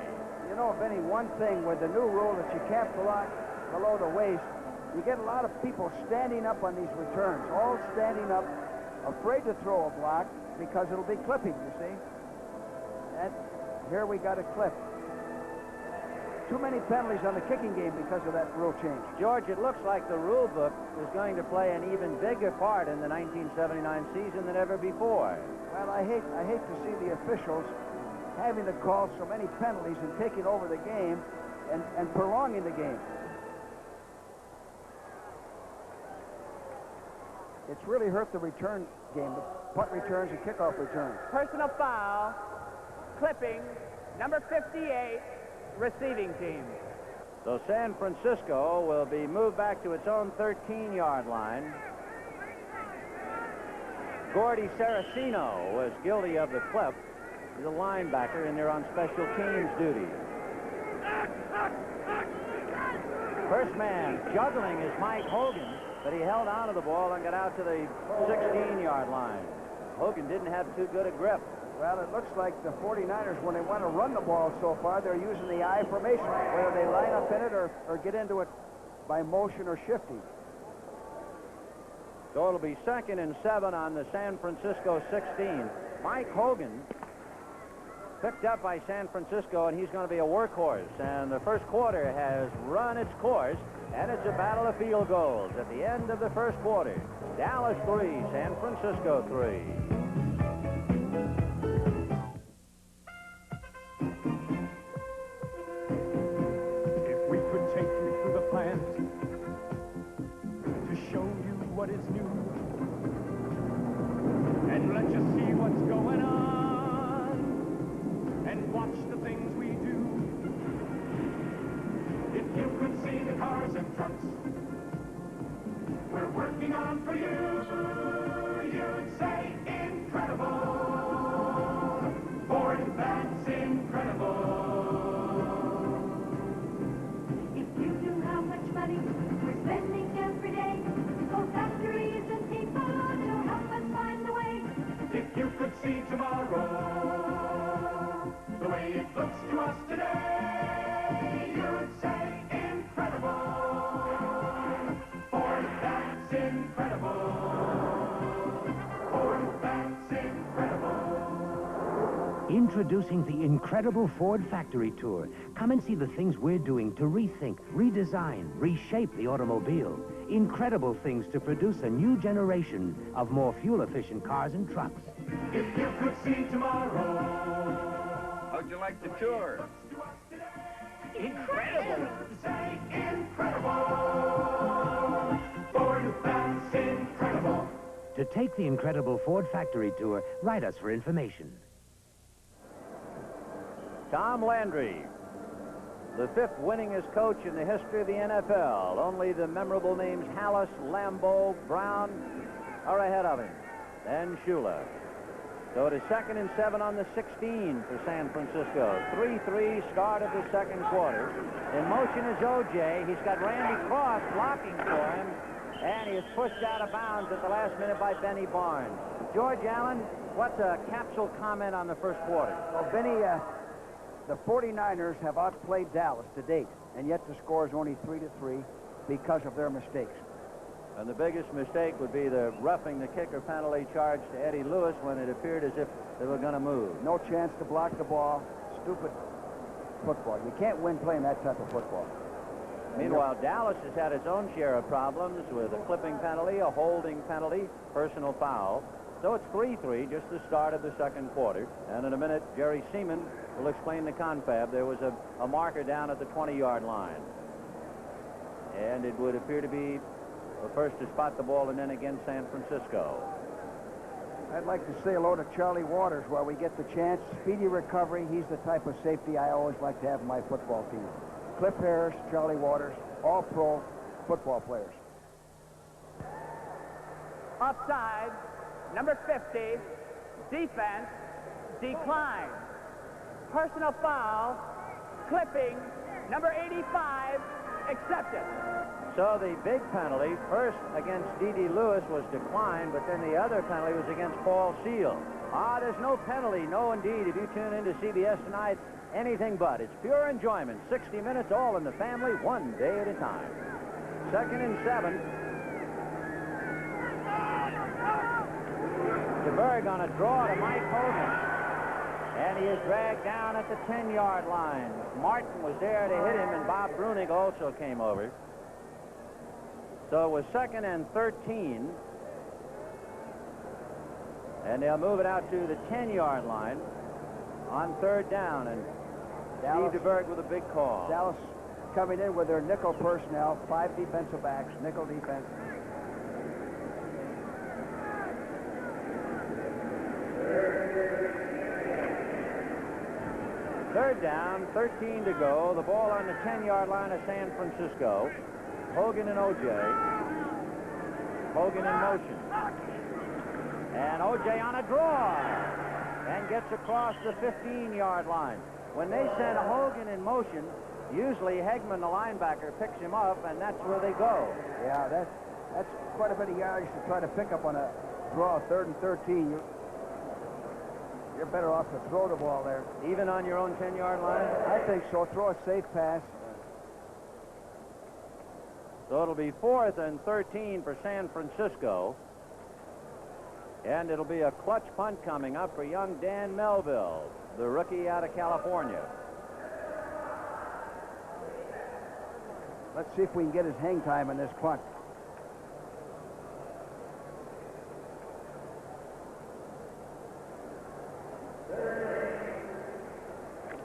You know, Benny, one thing with the new rule that you can't block below the waist, you get a lot of people standing up on these returns, all standing up, afraid to throw a block because it'll be clipping, you see. here we got a clip. Too many penalties on the kicking game because of that rule change. George, it looks like the rule book is going to play an even bigger part in the 1979 season than ever before. Well, I hate to see the officials having to call so many penalties and taking over the game and prolonging the game. It's really hurt the return game, the punt returns and kickoff returns. Personal foul, clipping, number 58, receiving team. So San Francisco will be moved back to its own 13-yard line. Gordy Saraceno was guilty of the clip. He's a linebacker, and they're on special teams duty. First man juggling is Mike Hogan, but he held onto the ball and got out to the 16-yard line. Hogan didn't have too good a grip. Well, it looks like the 49ers, when they want to run the ball so far, they're using the I formation, whether they line up in it or get into it by motion or shifting. So it'll be 2nd and 7 on the San Francisco 16. Mike Hogan picked up by San Francisco, and he's going to be a workhorse. And the first quarter has run its course, and it's a battle of field goals at the end of the first quarter. Dallas 3, San Francisco 3. If we could take you through the plant to show you what is new and let you see what's going on and watch the things we do. If you could see the cars and trucks we're working on for you, you'd say incredible. Ford, that's incredible. If you knew how much money we're spending every day, for factories and people to help us find the way. If you could see tomorrow, the way it looks to us today, you'd say incredible. Ford, that's incredible. Ford, that's incredible. Introducing the incredible Ford Factory Tour. Come and see the things we're doing to rethink, redesign, reshape the automobile. Incredible things to produce a new generation of more fuel-efficient cars and trucks. If you could see tomorrow. How'd you like the tour? Incredible! Say incredible! Ford, that's incredible! To take the incredible Ford Factory Tour, write us for information. Tom Landry, the 5th winningest coach in the history of the NFL. Only the memorable names Hallis, Lambeau, Brown are ahead of him. Then Shula. So it is 2nd and 7 on the 16 for San Francisco. 3-3 start of the second quarter. In motion is O.J. He's got Randy Cross blocking for him, and he is pushed out of bounds at the last minute by Benny Barnes. George Allen, what's a capsule comment on the first quarter? Well, Benny, the 49ers have outplayed Dallas to date, and yet the score is only 3-3 because of their mistakes. And the biggest mistake would be the roughing the kicker penalty charge to Eddie Lewis when it appeared as if they were going to move. No chance to block the ball. Stupid football. You can't win playing that type of football. Meanwhile, Dallas has had its own share of problems with a clipping penalty, a holding penalty, personal foul. So it's 3-3, just the start of the second quarter. And in a minute, Jerry Seaman will explain the confab. There was a marker down at the 20-yard line. And it would appear to be first to spot the ball and then again San Francisco. I'd like to say hello to Charlie Waters while we get the chance. Speedy recovery. He's the type of safety I always like to have in my football team. Cliff Harris, Charlie Waters, all pro football players. Offside, number 50, defense, decline. Personal foul, clipping, number 85, accepted. So the big penalty, first against D.D. Lewis, was declined, but then the other penalty was against Paul Seal. There's no penalty. No, indeed. If you tune into CBS tonight, anything but. It's pure enjoyment. 60 minutes, all in the family, one day at a time. 2nd and 7. DeBerg on a draw to Mike Hogan. And he is dragged down at the 10-yard line. Martin was there to hit him, and Bob Brunig also came over. So it was 2nd and 13. And they'll move it out to the 10-yard line on 3rd down. And Steve DeBerg with a big call. Dallas coming in with their nickel personnel, 5 defensive backs, nickel defense. Third down, 13 to go. The ball on the 10-yard line of San Francisco. Hogan and O.J. Hogan in motion. And O.J. on a draw. And gets across the 15-yard line. When they send Hogan in motion, usually Hegman, the linebacker, picks him up, and that's where they go. Yeah, that's quite a bit of yardage to try to pick up on a draw, 3rd and 13. You're better off to throw the ball there. Even on your own 10-yard line? I think so. Throw a safe pass. So it'll be 4th and 13 for San Francisco. And it'll be a clutch punt coming up for young Dan Melville, the rookie out of California. Let's see if we can get his hang time in this punt.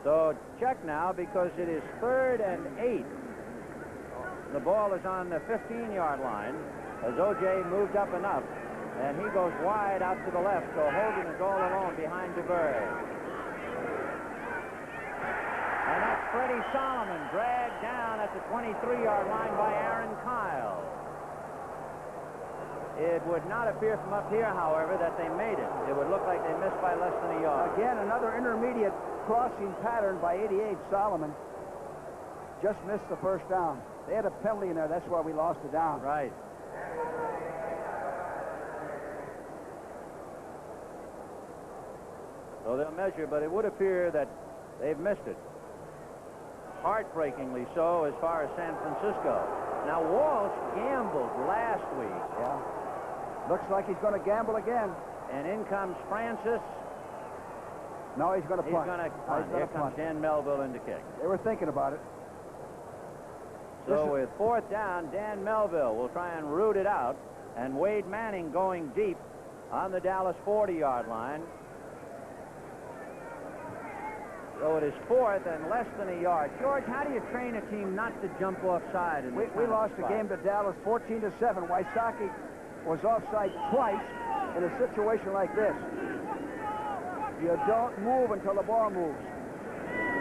So check now, because it is 3rd and 8. The ball is on the 15-yard line as O.J. moved up enough, and he goes wide out to the left, so Hogan is all alone behind DeBerg. And that's Freddie Solomon, dragged down at the 23-yard line by Aaron Kyle. It would not appear from up here, however, that they made it. It would look like they missed by less than a yard. Again, another intermediate crossing pattern by 88 Solomon. Just missed the first down. They had a penalty in there. That's why we lost the down. Right. So they'll measure, but it would appear that they've missed it. Heartbreakingly so as far as San Francisco. Now, Walsh gambled last week. Yeah. Looks like he's going to gamble again. And in comes Francis. No, he's going to punt. He's going to punt. Here comes Dan Melville in to kick. They were thinking about it. So with 4th down, Dan Melville will try and root it out. And Wade Manning going deep on the Dallas 40-yard line. So it is 4th and less than a yard. George, how do you train a team not to jump offside? We lost the game to Dallas 14-7. Wysocki was offside twice in a situation like this. You don't move until the ball moves.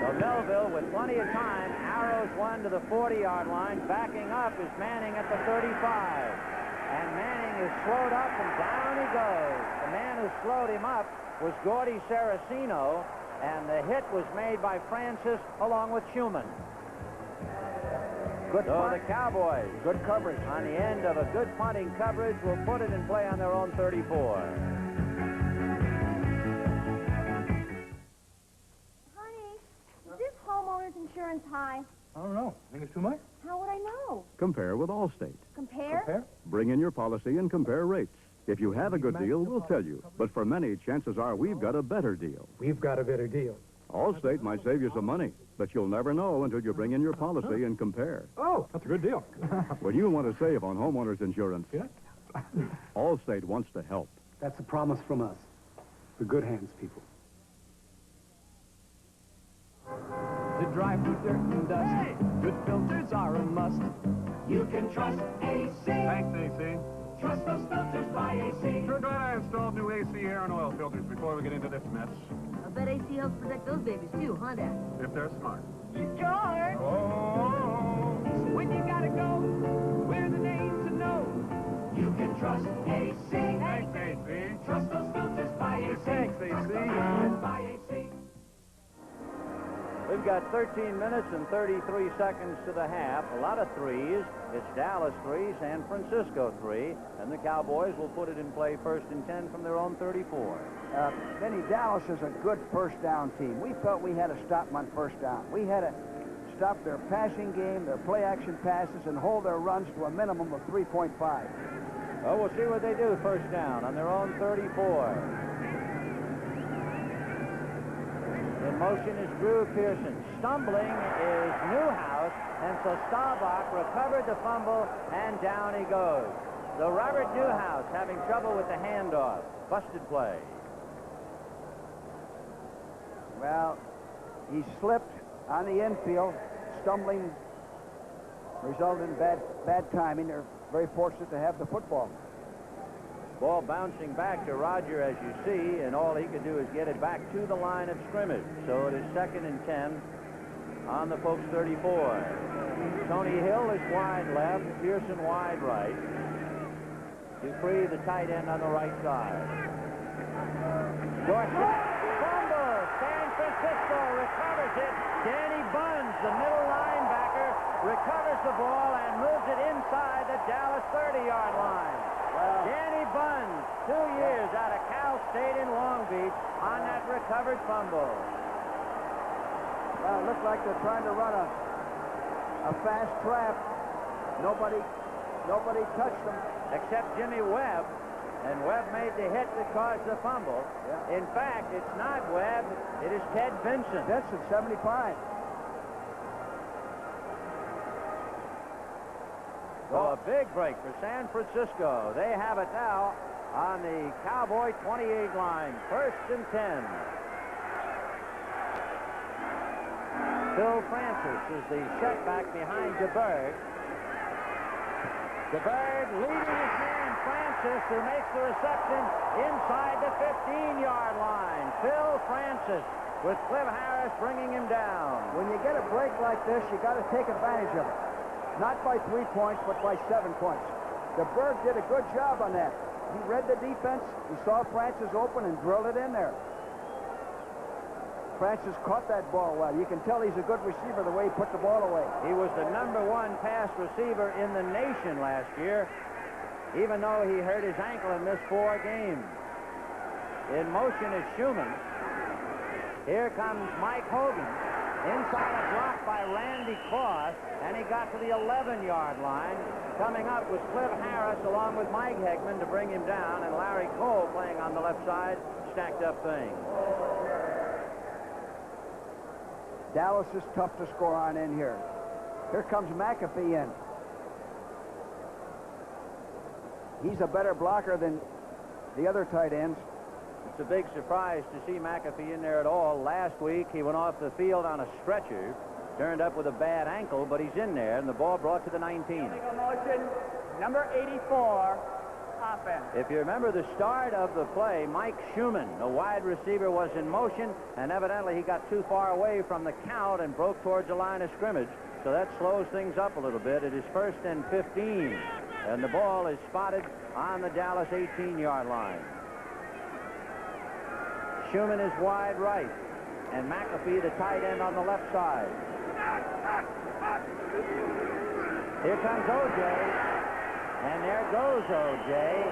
So Melville, with plenty of time, arrows one to the 40-yard line. Backing up is Manning at the 35. And Manning is slowed up, and down he goes. The man who slowed him up was Gordy Saraceno, and the hit was made by Francis along with Schumann. Good so punt. The Cowboys, good coverage. On the end of a good punting coverage, will put it in play on their own 34. Homeowners insurance high? I don't know. Think it's too much? How would I know? Compare with Allstate. Compare? Bring in your policy and compare rates. If you have a good deal, we'll tell you. But for many, chances are we've got a better deal. We've got a better deal. Allstate might save you some money, but you'll never know until you bring in your policy and compare. Oh, that's a good deal. When you want to save on homeowners insurance, Allstate wants to help. That's a promise from us. The good hands, people. To drive through dirt and dust, good filters are a must. You can trust AC. Thanks, AC. Trust those filters by AC. Sure glad I installed new AC air and oil filters before we get into this mess. I bet AC helps protect those babies too, huh, Dad? If they're smart. George! Oh! When you gotta go, we're the name to know. You can trust AC. Thanks, AC. Trust those filters by AC. Thanks, AC. Trust those filters by AC. We've got 13 minutes and 33 seconds to the half. A lot of threes. It's Dallas 3, San Francisco 3, and the Cowboys will put it in play 1st and 10 from their own 34. Benny, Dallas is a good first down team. We felt we had to stop them on first down. We had to stop their passing game, their play-action passes, and hold their runs to a minimum of 3.5. Well, we'll see what they do first down on their own 34. In motion is Drew Pearson. Stumbling is Newhouse, and so Staubach recovered the fumble, and down he goes. So Robert Newhouse having trouble with the handoff. Busted play. Well, he slipped on the infield. Stumbling resulted in bad timing. They're very fortunate to have the football. Ball bouncing back to Roger, as you see, and all he could do is get it back to the line of scrimmage. So it is 2nd and 10 on the folks' 34. Tony Hill is wide left, Pearson wide right. Dupree, the tight end, on the right side. Dorsett, fumble. San Francisco recovers it. Danny Buns, the middle linebacker, recovers the ball and moves it inside the Dallas 30-yard line. Danny Buns, 2 years out of Cal State in Long Beach on that recovered fumble. Well, it looked like they're trying to run a fast trap. Nobody touched them. Except Jimmy Webb. And Webb made the hit that caused the fumble. Yeah. In fact, it's not Webb. It is Ted Vincent. Vincent, 75. So a big break for San Francisco. They have it now on the Cowboy 28 line. 1st and 10. Phil Francis is the setback behind DeBerg. DeBerg leading his man Francis, who makes the reception inside the 15-yard line. Phil Francis with Cliff Harris bringing him down. When you get a break like this, you got to take advantage of it. Not by 3 points, but by 7 points. DeBerg did a good job on that. He read the defense. He saw Francis open and drilled it in there. Francis caught that ball well. You can tell he's a good receiver the way he put the ball away. He was the #1 pass receiver in the nation last year, even though he hurt his ankle and missed 4 games. In motion is Schumann. Here comes Mike Hogan. Inside a block by Randy Cross, and he got to the 11-yard line. Coming up was Cliff Harris along with Mike Hegman to bring him down, and Larry Cole playing on the left side, stacked up things. Dallas is tough to score on in here. Here comes McAfee in. He's a better blocker than the other tight ends. It's a big surprise to see McAfee in there at all. Last week, he went off the field on a stretcher, turned up with a bad ankle, but he's in there, and the ball brought to the 19. Motion, number 84, offense. If you remember the start of the play, Mike Schumann, the wide receiver, was in motion, and evidently he got too far away from the count and broke towards the line of scrimmage, so that slows things up a little bit. It is 1st and 15, and the ball is spotted on the Dallas 18-yard line. Schumann is wide right, and McAfee, the tight end, on the left side. Here comes O.J., and there goes O.J.,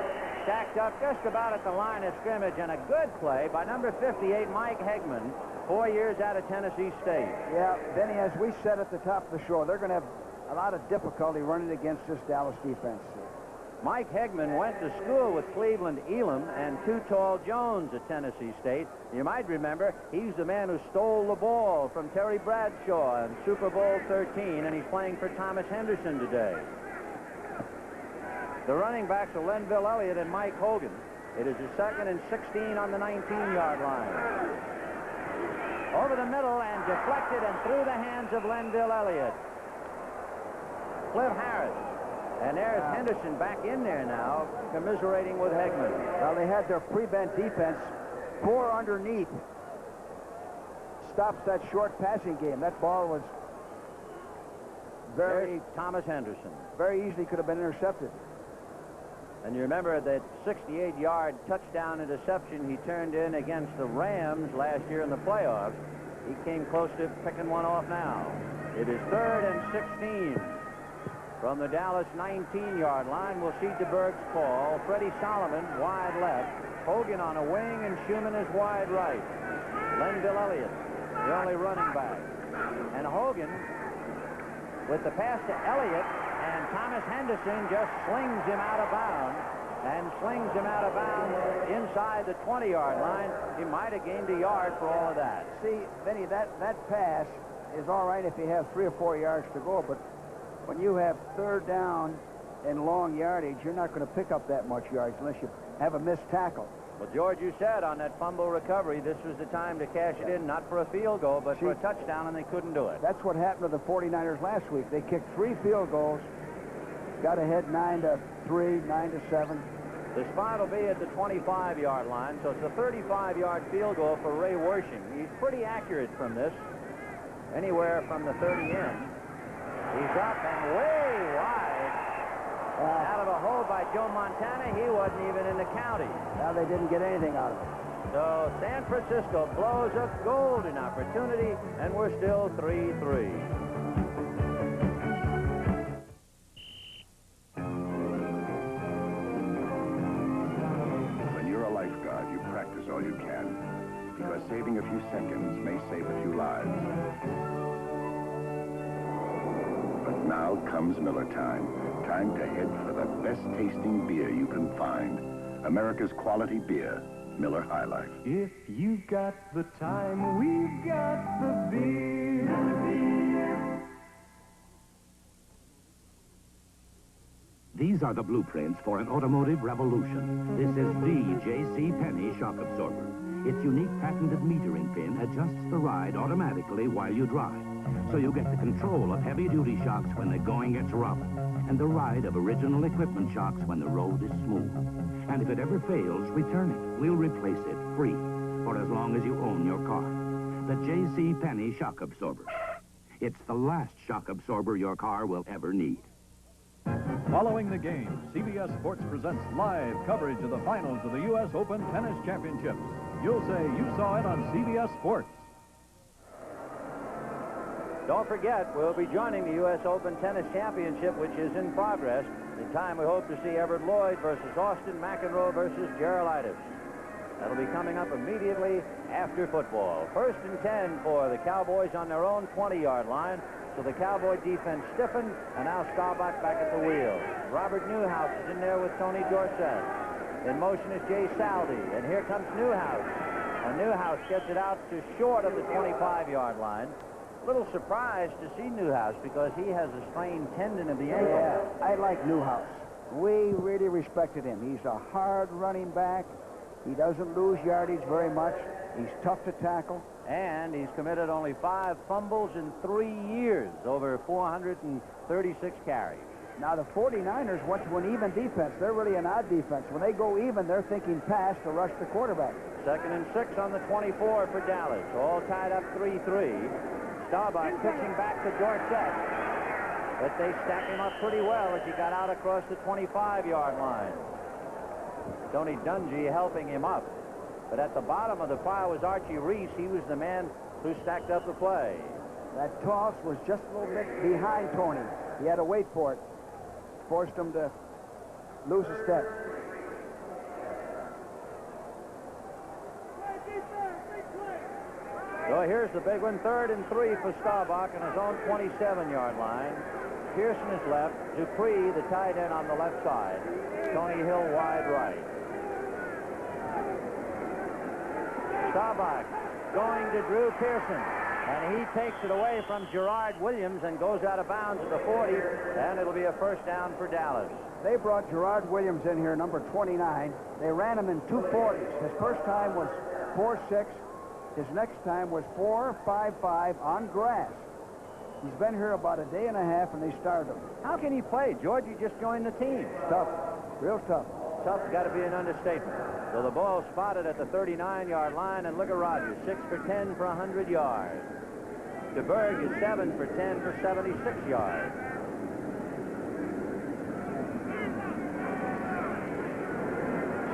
stacked up just about at the line of scrimmage, and a good play by number 58, Mike Hegman, 4 years out of Tennessee State. Yeah, Benny, as we said at the top of the show, they're going to have a lot of difficulty running against this Dallas defense. Mike Hegman went to school with Cleveland Elam and Too Tall Jones at Tennessee State. You might remember, he's the man who stole the ball from Terry Bradshaw in Super Bowl 13, and he's playing for Thomas Henderson today. The running backs are Lenville Elliott and Mike Hogan. It is a 2nd and 16 on the 19-yard line. Over the middle and deflected and through the hands of Lenville Elliott. Cliff Harris. And there's Henderson back in there now, commiserating with Hegman. Well, they had their prevent defense 4 underneath. Stops that short passing game. That ball was very Thomas Henderson. Very easily could have been intercepted. And you remember that 68-yard touchdown interception he turned in against the Rams last year in the playoffs. He came close to picking one off now. It is 3rd and 16. From the Dallas 19-yard line, we'll see DeBerg's call. Freddie Solomon wide left. Hogan on a wing, and Schumann is wide right. Lenville Elliott, the only running back. And Hogan, with the pass to Elliott, and Thomas Henderson just slings him out of bounds. and slings him out of bounds inside the 20-yard line. He might have gained a yard for all of that. See, Vinny, that pass is all right if you have 3 or 4 yards to go, but when you have third down and long yardage, you're not going to pick up that much yards unless you have a missed tackle. Well, George, you said on that fumble recovery, this was the time to cash it in, not for a field goal, but for a touchdown, and they couldn't do it. That's what happened to the 49ers last week. They kicked 3 field goals, got ahead 9-3, 9-7. The spot will be at the 25-yard line, so it's a 35-yard field goal for Ray Wershing. He's pretty accurate from this, anywhere from the 30 in. He's up and way wide. Out of a hole by Joe Montana. He wasn't even in the county. Now they didn't get anything out of it. So San Francisco blows a golden opportunity, and we're still 3-3. When you're a lifeguard, you practice all you can, because saving a few seconds may save a few lives. But now comes Miller time. Time to head for the best-tasting beer you can find. America's quality beer, Miller High Life. If you've got the time, we've got the beer. These are the blueprints for an automotive revolution. This is the J.C. Penney shock absorber. Its unique patented metering pin adjusts the ride automatically while you drive. So you get the control of heavy-duty shocks when the going gets rough, and the ride of original equipment shocks when the road is smooth. And if it ever fails, return it. We'll replace it free for as long as you own your car. The J.C. Penney shock absorber. It's the last shock absorber your car will ever need. Following the game, CBS Sports presents live coverage of the finals of the U.S. Open Tennis Championships. You'll say you saw it on CBS Sports. Don't forget, we'll be joining the U.S. Open Tennis Championship, which is in progress. In time, we hope to see Everett Lloyd versus Austin McEnroe versus Geralaitis. That'll be coming up immediately after football. 1st and 10 for the Cowboys on their own 20-yard line. So the Cowboy defense stiffened, and now Staubach back at the wheel. Robert Newhouse is in there with Tony Dorsett. In motion is Jay Saldi, and here comes Newhouse. And Newhouse gets it out to short of the 25-yard line. A little surprised to see Newhouse because he has a strained tendon of the ankle. Yeah, I like Newhouse. We really respected him. He's a hard running back. He doesn't lose yardage very much. He's tough to tackle. And he's committed only 5 fumbles in 3 years, over 436 carries. Now, the 49ers went to an even defense. They're really an odd defense. When they go even, they're thinking pass to rush the quarterback. 2nd and 6 on the 24 for Dallas. All tied up 3-3. Staubach pitching back to Dorsett. But they stack him up pretty well as he got out across the 25-yard line. Tony Dungy helping him up. But at the bottom of the pile was Archie Reese. He was the man who stacked up the play. That toss was just a little bit behind Tony. He had to wait for it. Forced him to lose a step. So here's the big one. 3rd and 3 for Staubach on his own 27-yard line. Pearson is left. Dupree, the tight end, on the left side. Tony Hill wide right. Staubach going to Drew Pearson. And he takes it away from Gerard Williams and goes out of bounds at the 40. And it'll be a 1st down for Dallas. They brought Gerard Williams in here, number 29. They ran him in 240s. His first time was 4.6. His next time was 4.55 on grass. He's been here about a day and a half, and they started him. How can he play? George, he just joined the team. Tough. Real tough. Tough's got to be an understatement. So the ball spotted at the 39-yard line, and look at Rogers, 6 for 10 for 100 yards. DeBerg is 7 for 10 for 76 yards.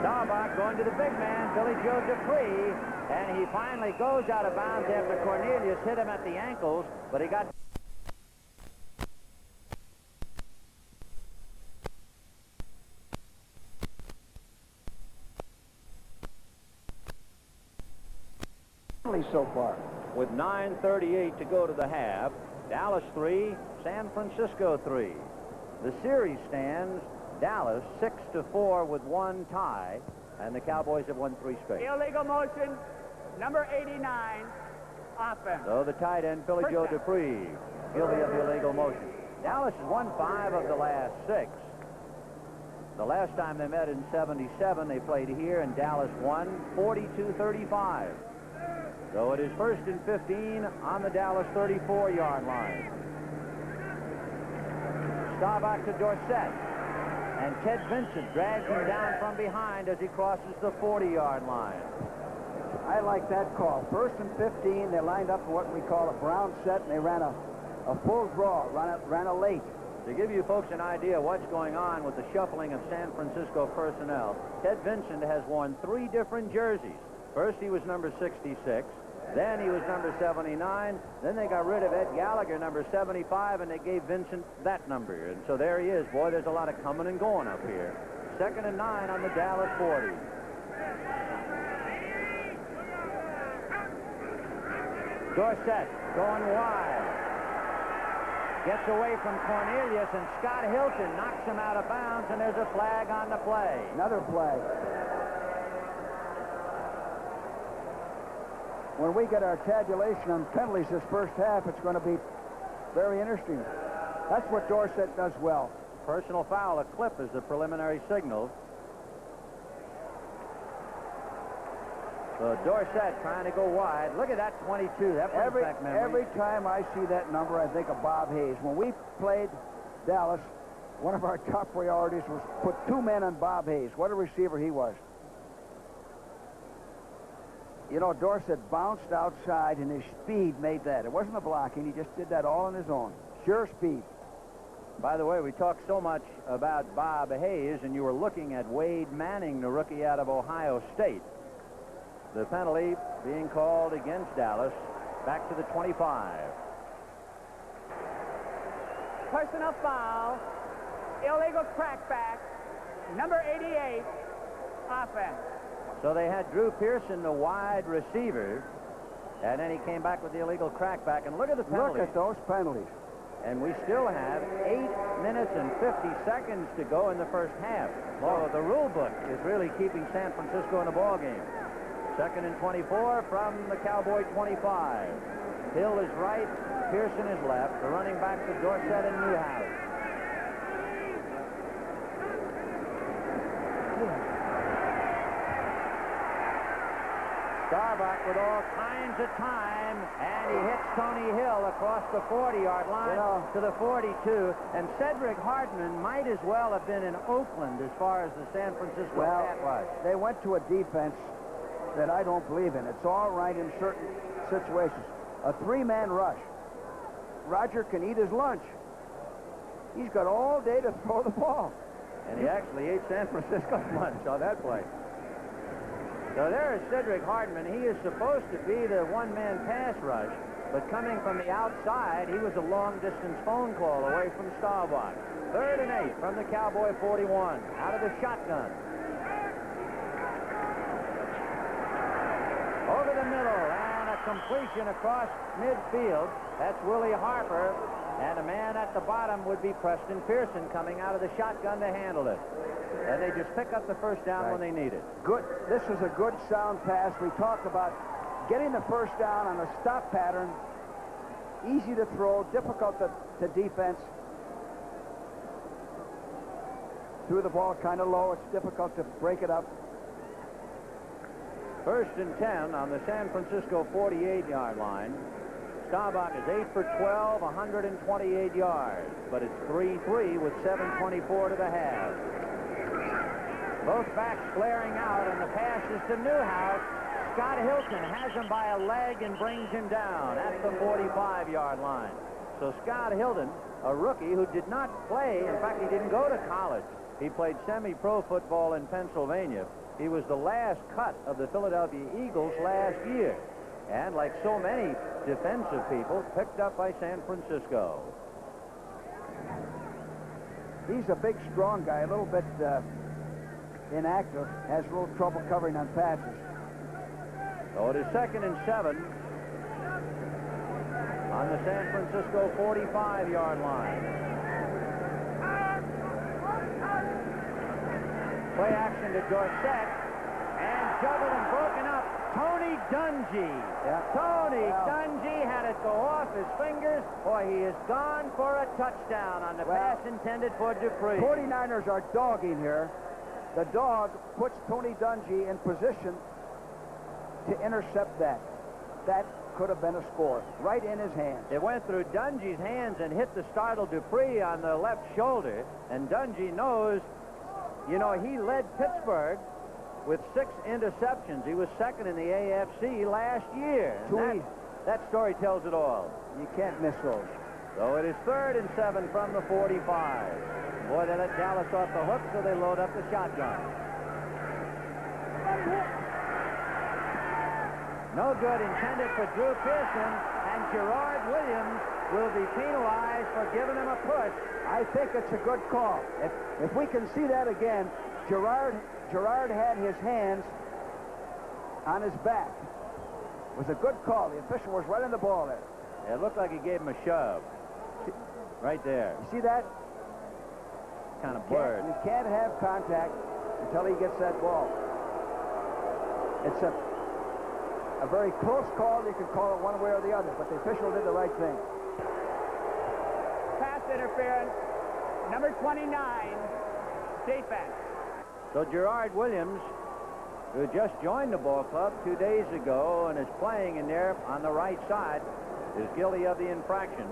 Staubach going to the big man, Billy Joe Dupree, and he finally goes out of bounds after Cornelius hit him at the ankles, but he got... so far. With 9:38 to go to the half, Dallas 3, San Francisco 3. The series stands Dallas 6-4 with one tie, and the Cowboys have won 3 straight. Illegal motion, number 89, offense. So the tight end, Philly Joe Dupree, guilty of the illegal motion. Dallas has won 5 of the last 6. The last time they met in 77, they played here, and Dallas won 42-35. So it is 1st and 15 on the Dallas 34-yard line. Staubach to Dorsett. And Ted Vincent drags him down from behind as he crosses the 40-yard line. I like that call. 1st and 15, they lined up for what we call a brown set, and they ran a full draw, ran a late. To give you folks an idea of what's going on with the shuffling of San Francisco personnel, Ted Vincent has worn 3 different jerseys. First, he was number 66. Then he was number 79. Then they got rid of Ed Gallagher, number 75, and they gave Vincent that number. And so there he is. Boy, there's a lot of coming and going up here. 2nd and 9 on the Dallas 40. Dorsett going wide. Gets away from Cornelius, and Scott Hilton knocks him out of bounds, and there's a flag on the play. Another flag. When we get our tabulation on penalties this first half, it's going to be very interesting. That's what Dorsett does well. Personal foul, a clip is the preliminary signal. So Dorsett trying to go wide. Look at that 22. That brings back memories. Every time I see that number, I think of Bob Hayes. When we played Dallas, one of our top priorities was put 2 men on Bob Hayes. What a receiver he was. You know, Dorsett bounced outside, and his speed made that. It wasn't the blocking. He just did that all on his own. Sure speed. By the way, we talked so much about Bob Hayes, and you were looking at Wade Manning, the rookie out of Ohio State. The penalty being called against Dallas. Back to the 25. Personal foul, illegal crackback, number 88, offense. So they had Drew Pearson, the wide receiver, and then he came back with the illegal crackback. And look at the penalties. Look at those penalties. And we still have 8 minutes and 50 seconds to go in the first half. So the rule book is really keeping San Francisco in the ball game. 2nd and 24 from the Cowboy 25. Hill is right, Pearson is left. The running backs are Dorsett and Newhouse. Staubach with all kinds of time, and he hits Tony Hill across the 40-yard line to the 42. And Cedric Hartman might as well have been in Oakland as far as the San Francisco Cat was. They went to a defense that I don't believe in. It's all right in certain situations. A 3-man rush. Roger can eat his lunch. He's got all day to throw the ball. And he actually ate San Francisco's lunch on that play. So there is Cedric Hartman. He is supposed to be the 1-man pass rush, but coming from the outside, he was a long-distance phone call away from Staubach. 3rd and 8 from the Cowboy 41, out of the shotgun. Over the middle, and a completion across midfield. That's Willie Harper, and a man at the bottom would be Preston Pearson coming out of the shotgun to handle it. And they just pick up the first down when they need it. Good. This is a good sound pass. We talked about getting the first down on a stop pattern. Easy to throw, difficult to defense. Threw the ball kind of low. It's difficult to break it up. 1st and 10 on the San Francisco 48-yard line. Staubach is 8 for 12, 128 yards. But it's 3-3 with 7:24 to the half. Both backs flaring out, and the pass is to Newhouse. Scott Hilton has him by a leg and brings him down at the 45-yard line. So Scott Hilton, a rookie who did not play, in fact, he didn't go to college. He played semi-pro football in Pennsylvania. He was the last cut of the Philadelphia Eagles last year. And like so many defensive people, picked up by San Francisco. He's a big, strong guy, a little bit inactive, has a little trouble covering on passes. So it is 2nd and 7 on the San Francisco 45-yard line. Play action to Dorsett. And juggled and broken up. Tony Dungy. Tony Dungy had it go off his fingers. Boy, he is gone for a touchdown on the pass intended for Dupree. 49ers are dogging here. The dog puts Tony Dungy in position to intercept that. That could have been a score. Right in his hands. It went through Dungy's hands and hit the startled Dupree on the left shoulder. And Dungy knows, you know, he led Pittsburgh with 6 interceptions. He was second in the AFC last year. And that story tells it all. You can't miss those. So it is 3rd and 7 from the 45. Boy, they let Dallas off the hook, so they load up the shotgun. No good intended for Drew Pearson, and Gerard Williams will be penalized for giving him a push. I think it's a good call. If we can see that again, Gerard had his hands on his back. It was a good call. The official was right on the ball there. It looked like he gave him a shove. Right there. You see that? Kind of blurred. You can't have contact until he gets that ball. It's a very close call. You can call it one way or the other, but the official did the right thing. Pass interference. Number 29, defense. So Gerard Williams, who just joined the ball club 2 days ago and is playing in there on the right side, is guilty of the infraction.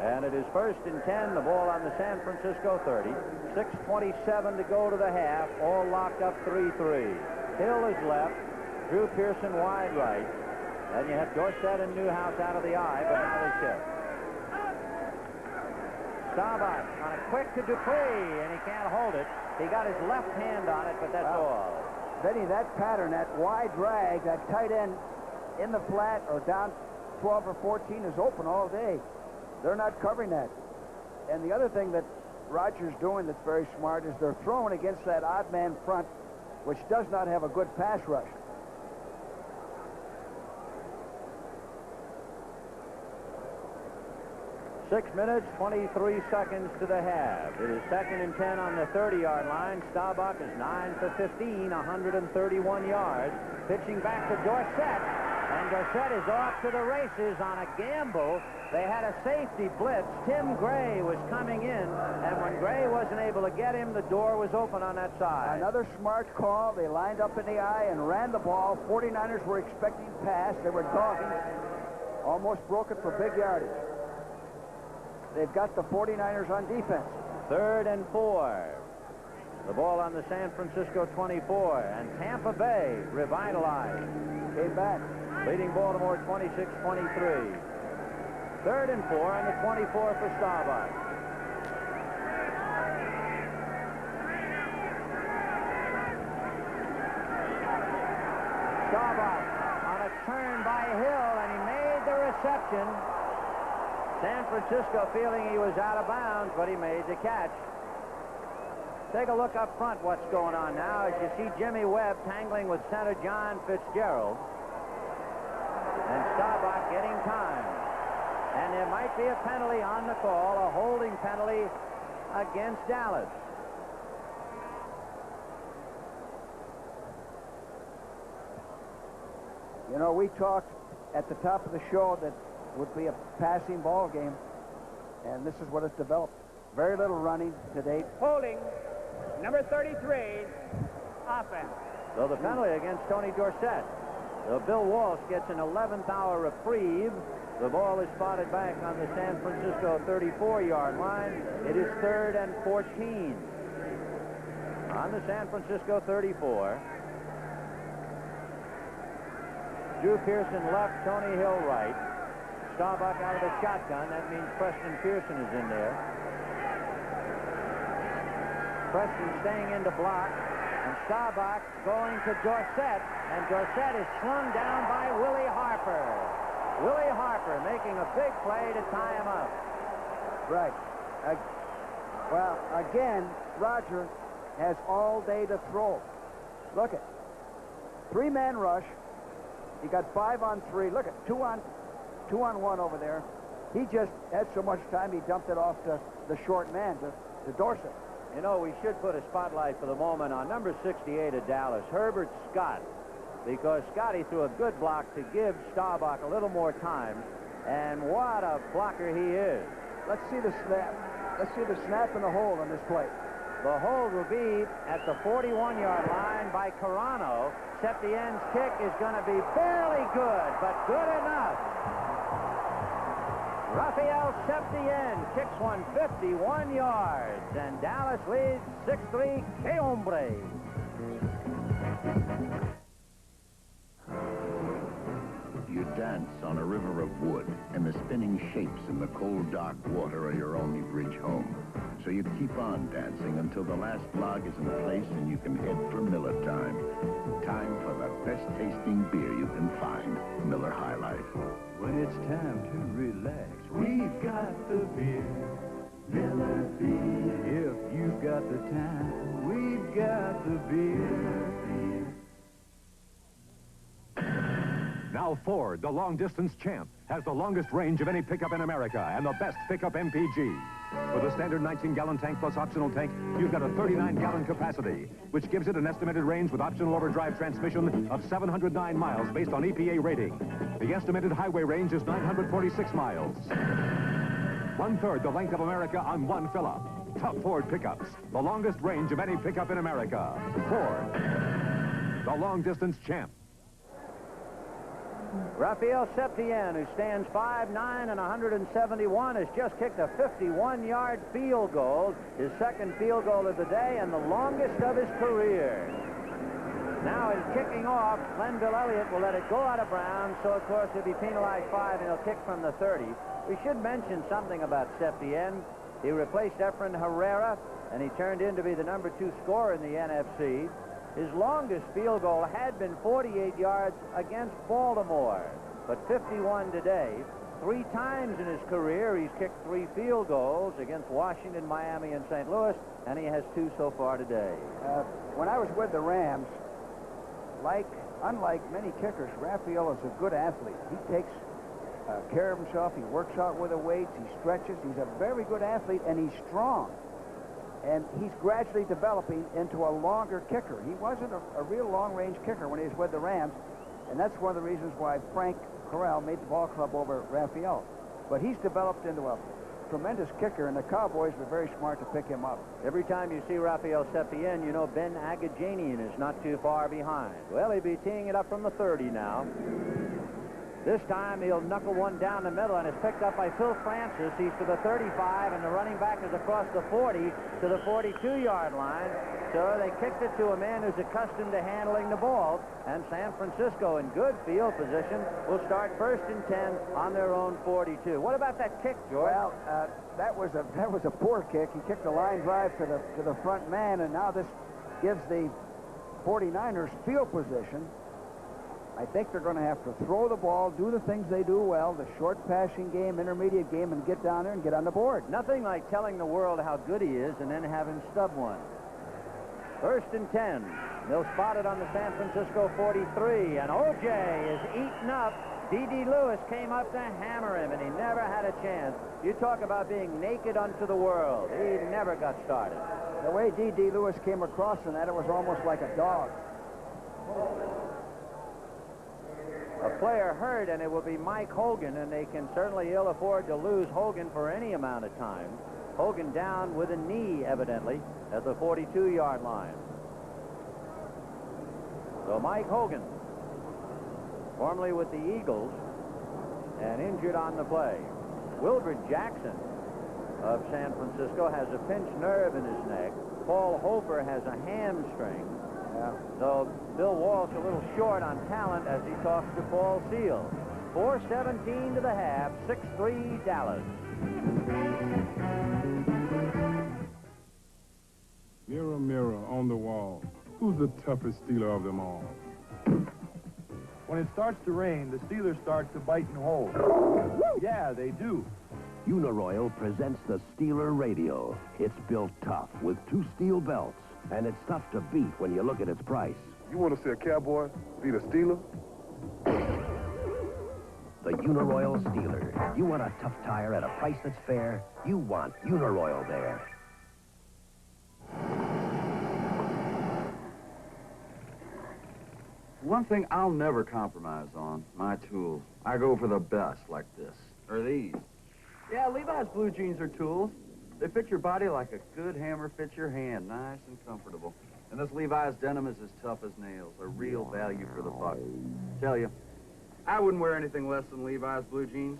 And it is 1st and 10, the ball on the San Francisco 30. 6:27 to go to the half, all locked up 3-3. Hill is left, Drew Pearson wide right. Then you have Dorsett and Newhouse out of the eye, but now they shift. Staubach on a quick to Dupree, and he can't hold it. He got his left hand on it, but that's all. Benny, that pattern, that wide drag, that tight end in the flat or down 12 or 14 is open all day. They're not covering that. And the other thing that Rodgers doing that's very smart is they're throwing against that odd man front, which does not have a good pass rush. Six minutes, 23 seconds to the half. It is 2nd and 10 on the 30-yard line. Staubach is 9 for 15, 131 yards. Pitching back to Dorsett. And Dorsett is off to the races on a gamble. They had a safety blitz. Tim Gray was coming in, and when Gray wasn't able to get him, the door was open on that side. Another smart call. They lined up in the eye and ran the ball. 49ers were expecting pass. They were dogging. Almost broke it for big yardage. They've got the 49ers on defense. 3rd and 4. The ball on the San Francisco 24, and Tampa Bay revitalized. Came back. Leading Baltimore 26-23. 3rd and 4 and the 24 for Staubach. Staubach on a turn by Hill, and he made the reception. San Francisco feeling he was out of bounds, but he made the catch. Take a look up front what's going on now as you see Jimmy Webb tangling with center John Fitzgerald. And Staubach getting time. And there might be a penalty on the call, a holding penalty against Dallas. You know, we talked at the top of the show that would be a passing ball game, and this is what it's developed. Very little running to date. Holding, number 33, offense. So the penalty against Tony Dorsett. So Bill Walsh gets an 11th hour reprieve. The ball is spotted back on the San Francisco 34-yard line. It is 3rd and 14. On the San Francisco 34. Drew Pearson left, Tony Hill right. Staubach out of the shotgun. That means Preston Pearson is in there. Preston staying in to block. And Staubach going to Dorsett. And Dorsett is slung down by Willie Harper. Willie Harper making a big play to tie him up. Right. Well, again, Roger has all day to throw. Look at 3-man rush. He got 5 on 3. Look at 2 on 1 over there. He just had so much time he dumped it off to the short man, to Dorsett. You know, we should put a spotlight for the moment on number 68 of Dallas, Herbert Scott, because Scotty threw a good block to give Staubach a little more time, and what a blocker he is. Let's see the snap. Let's see the snap and the hold on this play. The hold will be at the 41-yard line by Carano. Septienne's kick is going to be barely good, but good enough. Rafael Septienne kicks one 51 yards, and Dallas leads 6-3. Que hombre. You dance on a river of wood, and the spinning shapes in the cold, dark water are your only bridge home. So you keep on dancing until the last log is in place and you can head for Miller time. Time for the best-tasting beer you can find, Miller High Life. When it's time to relax, we've got the beer, Miller Beer. If you've got the time, we've got the beer. Now Ford, the long-distance champ, has the longest range of any pickup in America and the best pickup MPG. With a standard 19-gallon tank plus optional tank, you've got a 39-gallon capacity, which gives it an estimated range with optional overdrive transmission of 709 miles based on EPA rating. The estimated highway range is 946 miles. One-third the length of America on one fill-up. Tough Ford pickups, the longest range of any pickup in America. Ford, the long-distance champ. Rafael Septienne, who stands 5'9" and 171, has just kicked a 51-yard field goal, his second field goal of the day and the longest of his career. Now in kicking off, Glenville Elliott will let it go out of bounds, so of course he'll be penalized 5 and he'll kick from the 30. We should mention something about Septienne. He replaced Efren Herrera, and he turned in to be the number 2 scorer in the NFC. His longest field goal had been 48 yards against Baltimore, but 51 today. 3 times in his career, he's kicked 3 field goals against Washington, Miami, and St. Louis, and he has 2 so far today. When I was with the Rams, unlike many kickers, Rafael is a good athlete. He takes care of himself. He works out with the weights. He stretches. He's a very good athlete, and he's strong. And he's gradually developing into a longer kicker. He wasn't a real long-range kicker when he was with the Rams, and that's one of the reasons why Frank Corral made the ball club over Rafael. But he's developed into a tremendous kicker, and the Cowboys were very smart to pick him up. Every time you see Rafael Septienne, you know Ben Agajanian is not too far behind. Well, he'll be teeing it up from the 30 now. This time he'll knuckle one down the middle, and it's picked up by Phil Francis. He's to the 35, and the running back is across the 40 to the 42-yard line. So they kicked it to a man who's accustomed to handling the ball, and San Francisco in good field position will start 1st and 10 on their own 42. What about that kick, George? Well, that was a poor kick. He kicked a line drive to the front man, and now this gives the 49ers field position. I think they're going to have to throw the ball, do the things they do well, the short passing game, intermediate game, and get down there and get on the board. Nothing like telling the world how good he is and then have him stub one. 1st and 10. They'll spot it on the San Francisco 43, and O.J. is eaten up. D.D. Lewis came up to hammer him, and he never had a chance. You talk about being naked unto the world. He never got started. The way D.D. Lewis came across in that, it was almost like a dog. A player hurt, and it will be Mike Hogan, and they can certainly ill afford to lose Hogan for any amount of time. Hogan down with a knee, evidently, at the 42-yard line. So Mike Hogan, formerly with the Eagles, and injured on the play. Wilbur Jackson of San Francisco has a pinched nerve in his neck. Paul Hofer has a hamstring. So Bill Walsh a little short on talent as he talks to Paul Seal. 4:17 to the half, 6-3 Dallas. Mirror, mirror on the wall, who's the toughest Steeler of them all? When it starts to rain, the Steelers start to bite and hold. Yeah, they do. Uniroyal presents the Steeler Radio. It's built tough with 2 steel belts, and it's tough to beat when you look at its price. You want to see a Cowboy beat a Steeler? The Uniroyal Steeler. You want a tough tire at a price that's fair? You want Uniroyal there. One thing I'll never compromise on, my tools. I go for the best, like this, or these. Yeah, Levi's blue jeans are tools. They fit your body like a good hammer fits your hand, nice and comfortable. And this Levi's denim is as tough as nails, a real value for the buck. Tell you, I wouldn't wear anything less than Levi's blue jeans,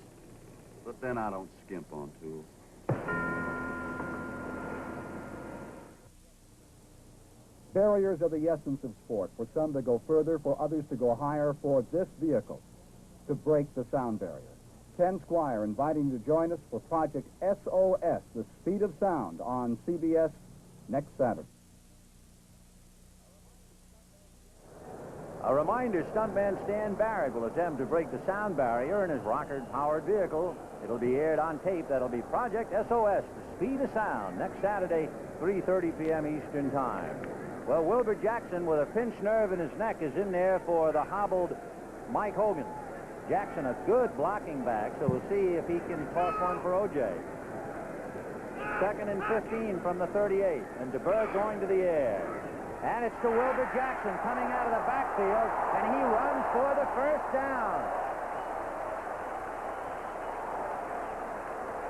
but then I don't skimp on tools. Barriers are the essence of sport. For some to go further, for others to go higher, for this vehicle to break the sound barrier. Ken Squire inviting you to join us for Project SOS, the speed of sound, on CBS next Saturday. A reminder, stuntman Stan Barrett will attempt to break the sound barrier in his rocket-powered vehicle. It'll be aired on tape. That'll be Project SOS, the speed of sound, next Saturday, 3:30 p.m. Eastern Time. Well, Wilbur Jackson, with a pinched nerve in his neck, is in there for the hobbled Mike Hogan. Jackson, a good blocking back, so we'll see if he can toss one for O.J. 2nd and 15 from the 38, and DeBerg going to the air. And it's to Wilbur Jackson coming out of the backfield, and he runs for the first down.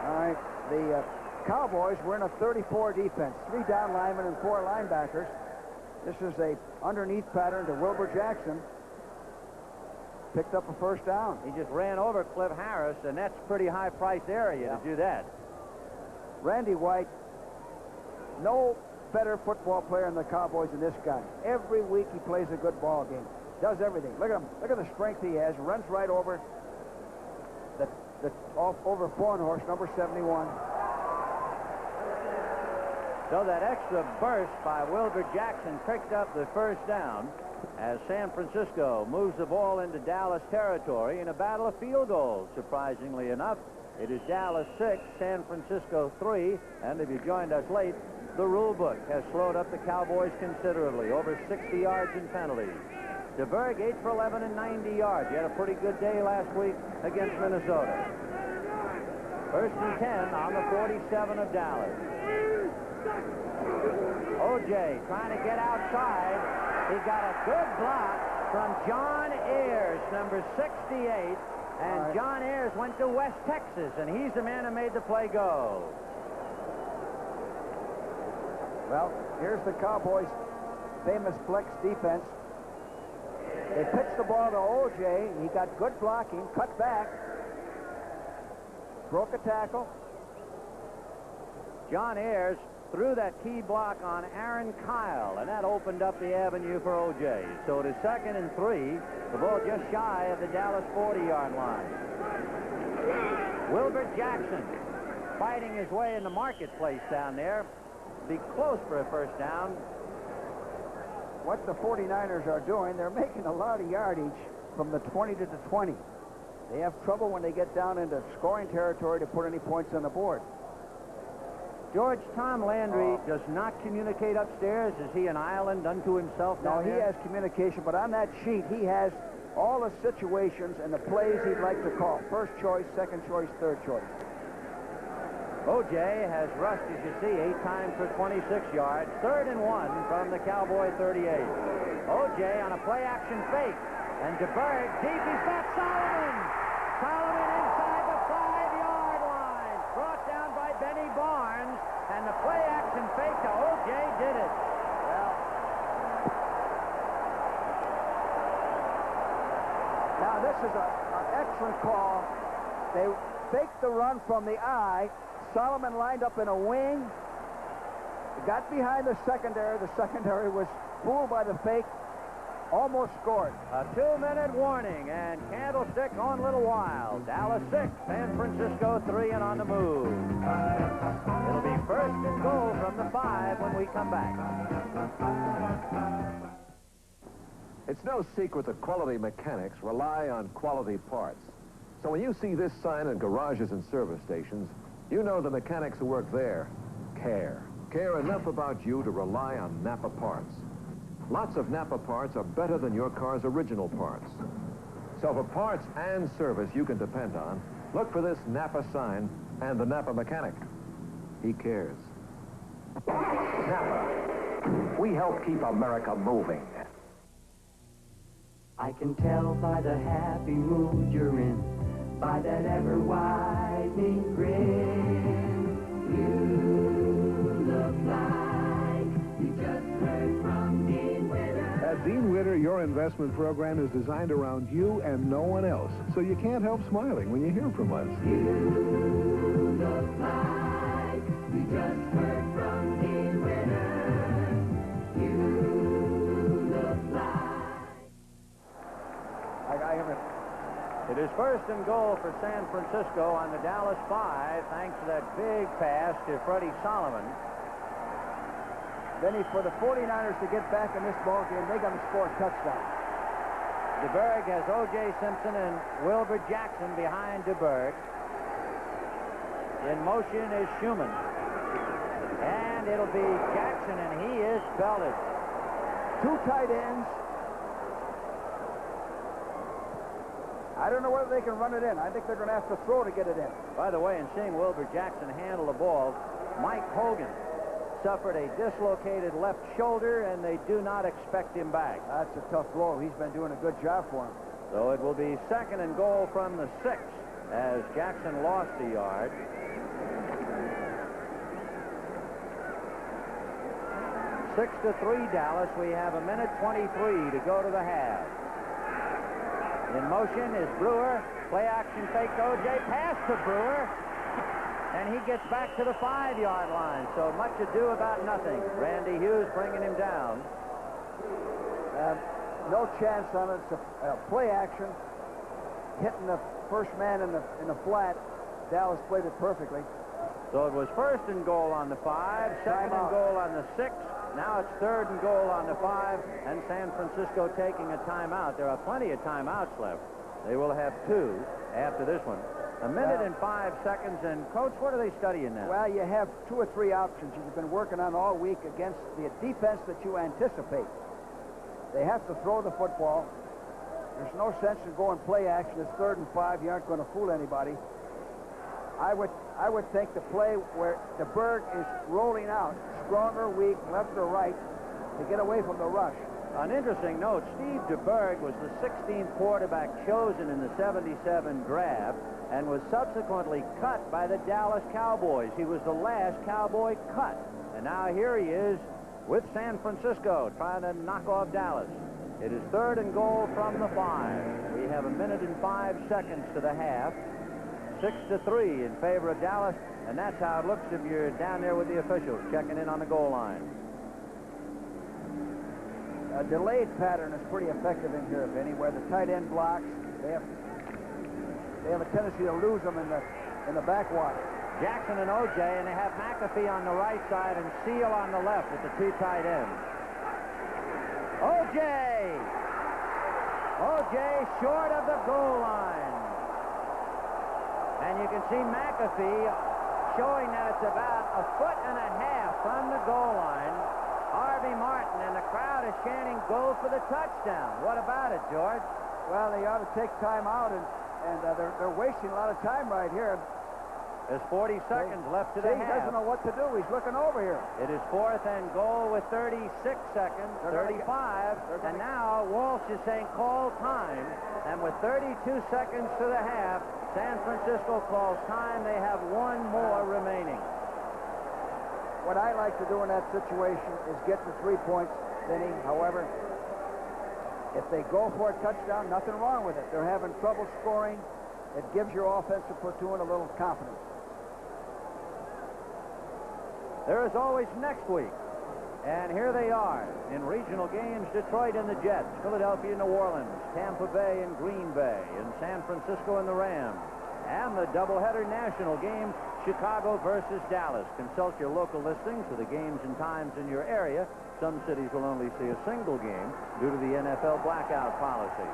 All right, the Cowboys were in a 34 defense, 3 down linemen and 4 linebackers. This is a underneath pattern to Wilbur Jackson. Picked up a first down. He just ran over Cliff Harris, and that's pretty high-priced area to do that. Randy White, no better football player in the Cowboys than this guy. Every week he plays a good ball game. Does everything. Look at him. Look at the strength he has. Runs right over over Bornhorst, number 71. So that extra burst by Wilbur Jackson picked up the first down as San Francisco moves the ball into Dallas territory in a battle of field goals. Surprisingly enough, it is Dallas 6, San Francisco 3, and if you joined us late, the rule book has slowed up the Cowboys considerably, over 60 yards in penalties. DeBerg 8 for 11 and 90 yards. He had a pretty good day last week against Minnesota. 1st and 10 on the 47 of Dallas. O.J. trying to get outside. He got a good block from John Ayers, number 68. And John Ayers went to West Texas, and he's the man who made the play go. Well, here's the Cowboys' famous flex defense. They pitched the ball to O.J. He got good blocking, cut back, broke a tackle. John Ayers threw that key block on Aaron Kyle, and that opened up the avenue for O.J. So it is 2nd and 3. The ball just shy of the Dallas 40-yard line. Wilbur Jackson fighting his way in the marketplace down there. Be close for a first down. What the 49ers are doing, they're making a lot of yardage from the 20 to the 20. They have trouble when they get down into scoring territory to put any points on the board. George, Tom Landry does not communicate upstairs. Is he an island unto himself No, down he there? has communication, but on that sheet, he has all the situations and the plays he'd like to call. First choice, second choice, third choice. O.J. has rushed, as you see, 8 times for 26 yards. 3rd and 1 from the Cowboy 38. O.J. on a play-action fake. And DeBerg deep. He's got Solomon. Solomon inside the 5-yard line. Brought down by Benny Barnes. And the play-action fake to O.J. did it. Well, now this is an excellent call. They faked the run from the eye. Solomon lined up in a wing. He got behind the secondary. The secondary was fooled by the fake. Almost scored. A 2-minute warning, and Candlestick on a little while. Dallas 6, San Francisco 3, and on the move. It'll be 1st and goal from the 5 when we come back. It's no secret that quality mechanics rely on quality parts. So when you see this sign in garages and service stations, you know the mechanics who work there care. Care enough about you to rely on Napa parts. Lots of Napa parts are better than your car's original parts. So for parts and service you can depend on, look for this Napa sign and the Napa mechanic. He cares. Napa. We help keep America moving. I can tell by the happy mood you're in, by that ever-widening grin. You look like you just heard from Dean Witter. At Dean Witter, your investment program is designed around you and no one else, so you can't help smiling when you hear from us. You look like you just heard from Dean Witter. You look like... It is first and goal for San Francisco on the Dallas 5, thanks to that big pass to Freddie Solomon. Benny, for the 49ers to get back in this ball game, they got to score a touchdown. DeBerg has O.J. Simpson and Wilbur Jackson behind DeBerg. In motion is Schumann. And it'll be Jackson, and he is belted. Two tight ends. I don't know whether they can run it in. I think they're going to have to throw to get it in. By the way, in seeing Wilbur Jackson handle the ball, Mike Hogan suffered a dislocated left shoulder, and they do not expect him back. That's a tough blow. He's been doing a good job for him. So it will be second and goal from the 6 as Jackson lost a yard. 6-3 Dallas. We have a minute 23 to go to the half. In motion is Brewer. Play action fake to O.J. Pass to Brewer. And he gets back to the 5-yard line. So much ado about nothing. Randy Hughes bringing him down. No chance on it. It's a play action. Hitting the first man in the flat. Dallas played it perfectly. So it was first and goal on the 5, second and goal on the 6. Now it's third and goal on the 5, and San Francisco taking a timeout. There are plenty of timeouts left. They will have 2 after this one. A minute and 5 seconds, and Coach, what are they studying now? Well, you have 2 or 3 options you've been working on all week against the defense that you anticipate. They have to throw the football. There's no sense in going play action. It's third and 5. You aren't going to fool anybody. I would think the play where DeBerg is rolling out, strong or weak, left or right, to get away from the rush. An interesting note, Steve DeBerg was the 16th quarterback chosen in the 77 draft and was subsequently cut by the Dallas Cowboys. He was the last Cowboy cut. And now here he is with San Francisco trying to knock off Dallas. It is third and goal from the 5. We have a minute and 5 seconds to the half. 6-3 in favor of Dallas, and that's how it looks if you're down there with the officials checking in on the goal line. A delayed pattern is pretty effective in here, Vinny, where the tight end blocks. They have a tendency to lose them in the backwater. Jackson and O.J., and they have McAfee on the right side and Seal on the left with the 2 tight ends. O.J. short of the goal line. And you can see McAfee showing that it's about 1.5 feet from the goal line. Harvey Martin and the crowd is chanting, "Go for the touchdown." What about it, George? Well, they ought to take time out, and they're wasting a lot of time right here. There's 40 seconds left to the half. He doesn't know what to do. He's looking over here. It is fourth and goal with 36 seconds, 35, and now Walsh is saying call time. And with 32 seconds to the half, San Francisco calls time. They have 1 more remaining. What I like to do in that situation is get the 3 points, Vinny. However, if they go for a touchdown, nothing wrong with it. They're having trouble scoring. It gives your offensive platoon a little confidence. There is always next week. And here they are in regional games: Detroit and the Jets, Philadelphia, New Orleans, Tampa Bay and Green Bay, and San Francisco and the Rams. And the doubleheader national game, Chicago versus Dallas. Consult your local listings for the games and times in your area. Some cities will only see a single game due to the NFL blackout policy.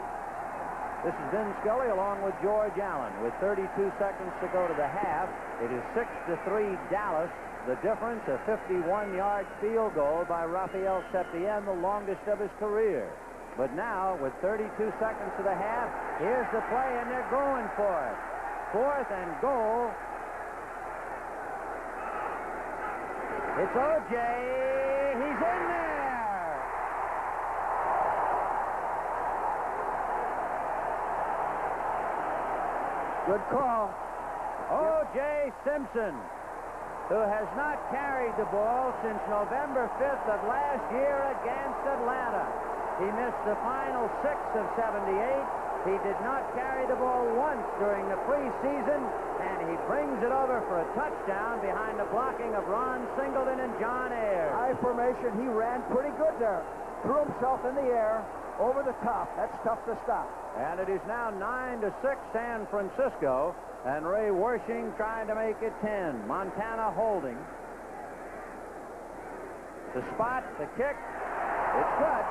This is Vin Scully along with George Allen with 32 seconds to go to the half. It is 6-3 Dallas. The difference, a 51-yard field goal by Rafael Septien, the longest of his career. But now, with 32 seconds to the half, here's the play, and they're going for it. Fourth and goal. It's O.J. He's in there. Good call. O.J. Simpson, who has not carried the ball since November 5th of last year against Atlanta. He missed the final 6 of 78. He did not carry the ball once during the preseason, and he brings it over for a touchdown behind the blocking of Ron Singleton and John Ayers. High formation, he ran pretty good there. Threw himself in the air, over the top. That's tough to stop. And it is now 9-6 San Francisco, and Ray Wersching trying to make it 10. Montana holding. The spot, the kick, it's good.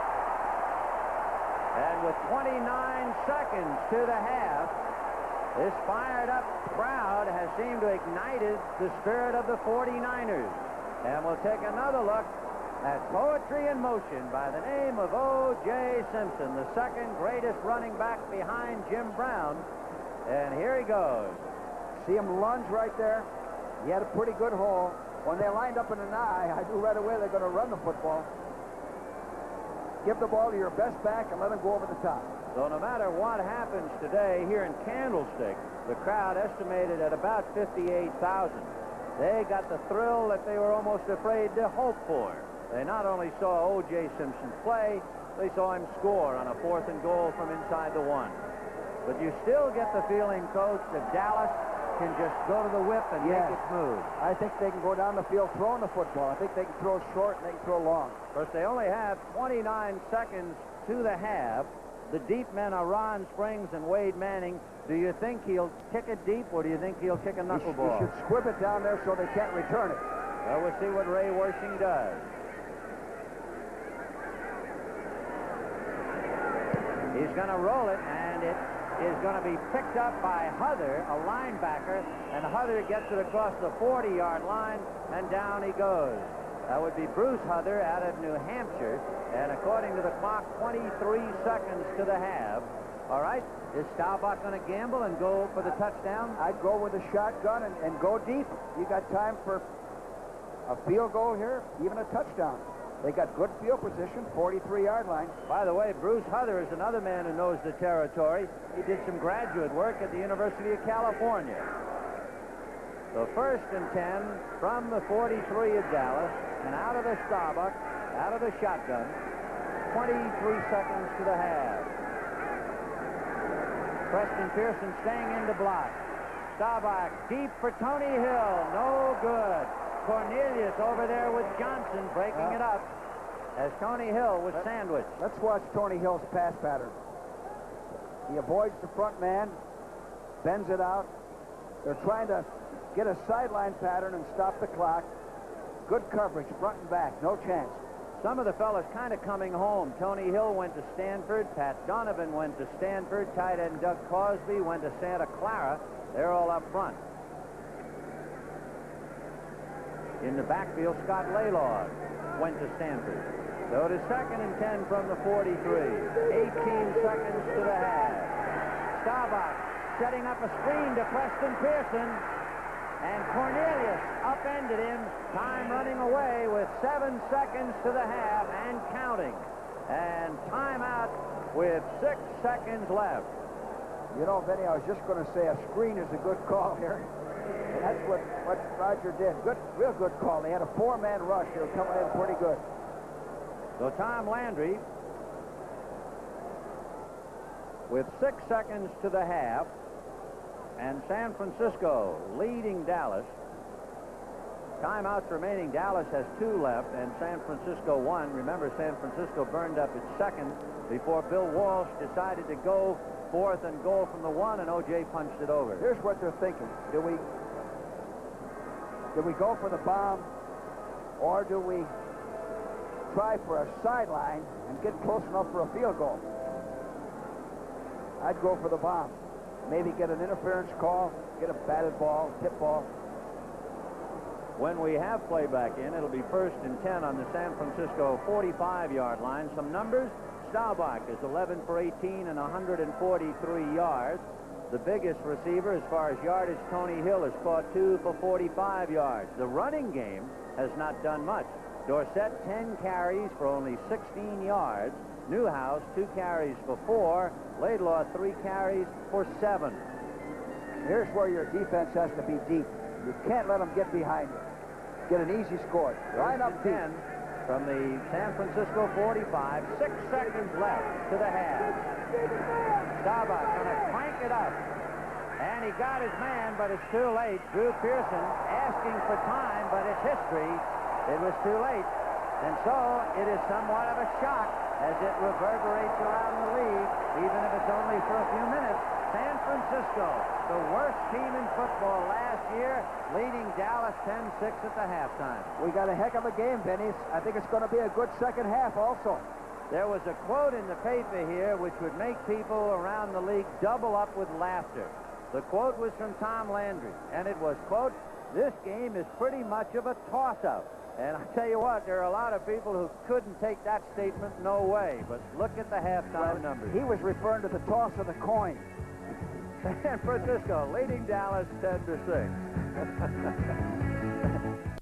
And with 29 seconds to the half, this fired-up crowd has seemed to have ignited the spirit of the 49ers. And we'll take another look at poetry in motion by the name of O.J. Simpson, the second greatest running back behind Jim Brown. And here he goes. See him lunge right there? He had a pretty good haul. When they lined up in an eye, I knew right away they're going to run the football. Give the ball to your best back and let him go over the top. So no matter what happens today here in Candlestick, the crowd estimated at about 58,000. They got the thrill that they were almost afraid to hope for. They not only saw O.J. Simpson play, they saw him score on a 4th and goal from inside the 1. But you still get the feeling, Coach, that Dallas can just go to the whip and make it smooth. I think they can go down the field throwing the football. I think they can throw short and they can throw long. Of course, they only have 29 seconds to the half. The deep men are Ron Springs and Wade Manning. Do you think he'll kick it deep, or do you think he'll kick a knuckleball? He should squib it down there so they can't return it. Well, we'll see what Ray Wersching does. He's going to roll it, and it is going to be picked up by Huther, a linebacker, and Huther gets it across the 40-yard line, and down he goes. That would be Bruce Huther out of New Hampshire, and according to the clock, 23 seconds to the half. All right, is Staubach going to gamble and go for the touchdown? I'd go with a shotgun and go deep. You got time for a field goal here, even a touchdown. They got good field position, 43-yard line. By the way, Bruce Huther is another man who knows the territory. He did some graduate work at the University of California. So 1st and 10 from the 43 of Dallas, and out of the Staubach, out of the shotgun, 23 seconds to the half. Preston Pearson staying in the block. Staubach deep for Tony Hill, no good. Cornelius over there with Johnson breaking it up as Tony Hill was sandwiched. Let's watch Tony Hill's pass pattern. He avoids the front man, bends it out. They're trying to get a sideline pattern and stop the clock. Good coverage, front and back, no chance. Some of the fellas kind of coming home. Tony Hill went to Stanford. Pat Donovan went to Stanford. Tight end Doug Cosby went to Santa Clara. They're all up front. In the backfield, Scott Laylaw went to Stanford. So it is 2nd and 10 from the 43. 18 seconds to the half. Staubach setting up a screen to Preston Pearson. And Cornelius upended him. Time running away with 7 seconds to the half and counting. And timeout with 6 seconds left. You know, Benny, I was just going to say a screen is a good call here. And that's what Roger did. Good, real good call. They had a 4-man rush. They were coming in pretty good. So Tom Landry, with 6 seconds to the half, and San Francisco leading Dallas. Timeouts remaining. Dallas has 2 left, and San Francisco 1. Remember, San Francisco burned up its second before Bill Walsh decided to go 4th and goal from the 1, and O.J. punched it over. Here's what they're thinking. Do we go for the bomb, or do we try for a sideline and get close enough for a field goal? I'd go for the bomb. Maybe get an interference call, get a batted ball, tip ball. When we have playback in, it'll be 1st and 10 on the San Francisco 45-yard line. Some numbers. Staubach is 11 for 18 and 143 yards. The biggest receiver as far as yardage, Tony Hill, has caught 2 for 45 yards. The running game has not done much. Dorsett, 10 carries for only 16 yards. Newhouse, 2 carries for 4. Laidlaw, 3 carries for 7. Here's where your defense has to be deep. You can't let them get behind you. Get an easy score. Line up deep. 10 from the San Francisco 45. 6 seconds left to the half. Staubach going to crank it up. And he got his man, but it's too late. Drew Pearson asking for time, but it's history. It was too late. And so it is somewhat of a shock as it reverberates around the league, even if it's only for a few minutes. San Francisco, the worst team in football last year, leading Dallas 10-6 at the halftime. We got a heck of a game, Benny. I think it's going to be a good second half also. There was a quote in the paper here which would make people around the league double up with laughter. The quote was from Tom Landry, and it was, quote, "This game is pretty much of a toss-up." And I tell you what, there are a lot of people who couldn't take that statement no way. But look at the halftime numbers. He was referring to the toss of the coin. San Francisco leading Dallas 10-6.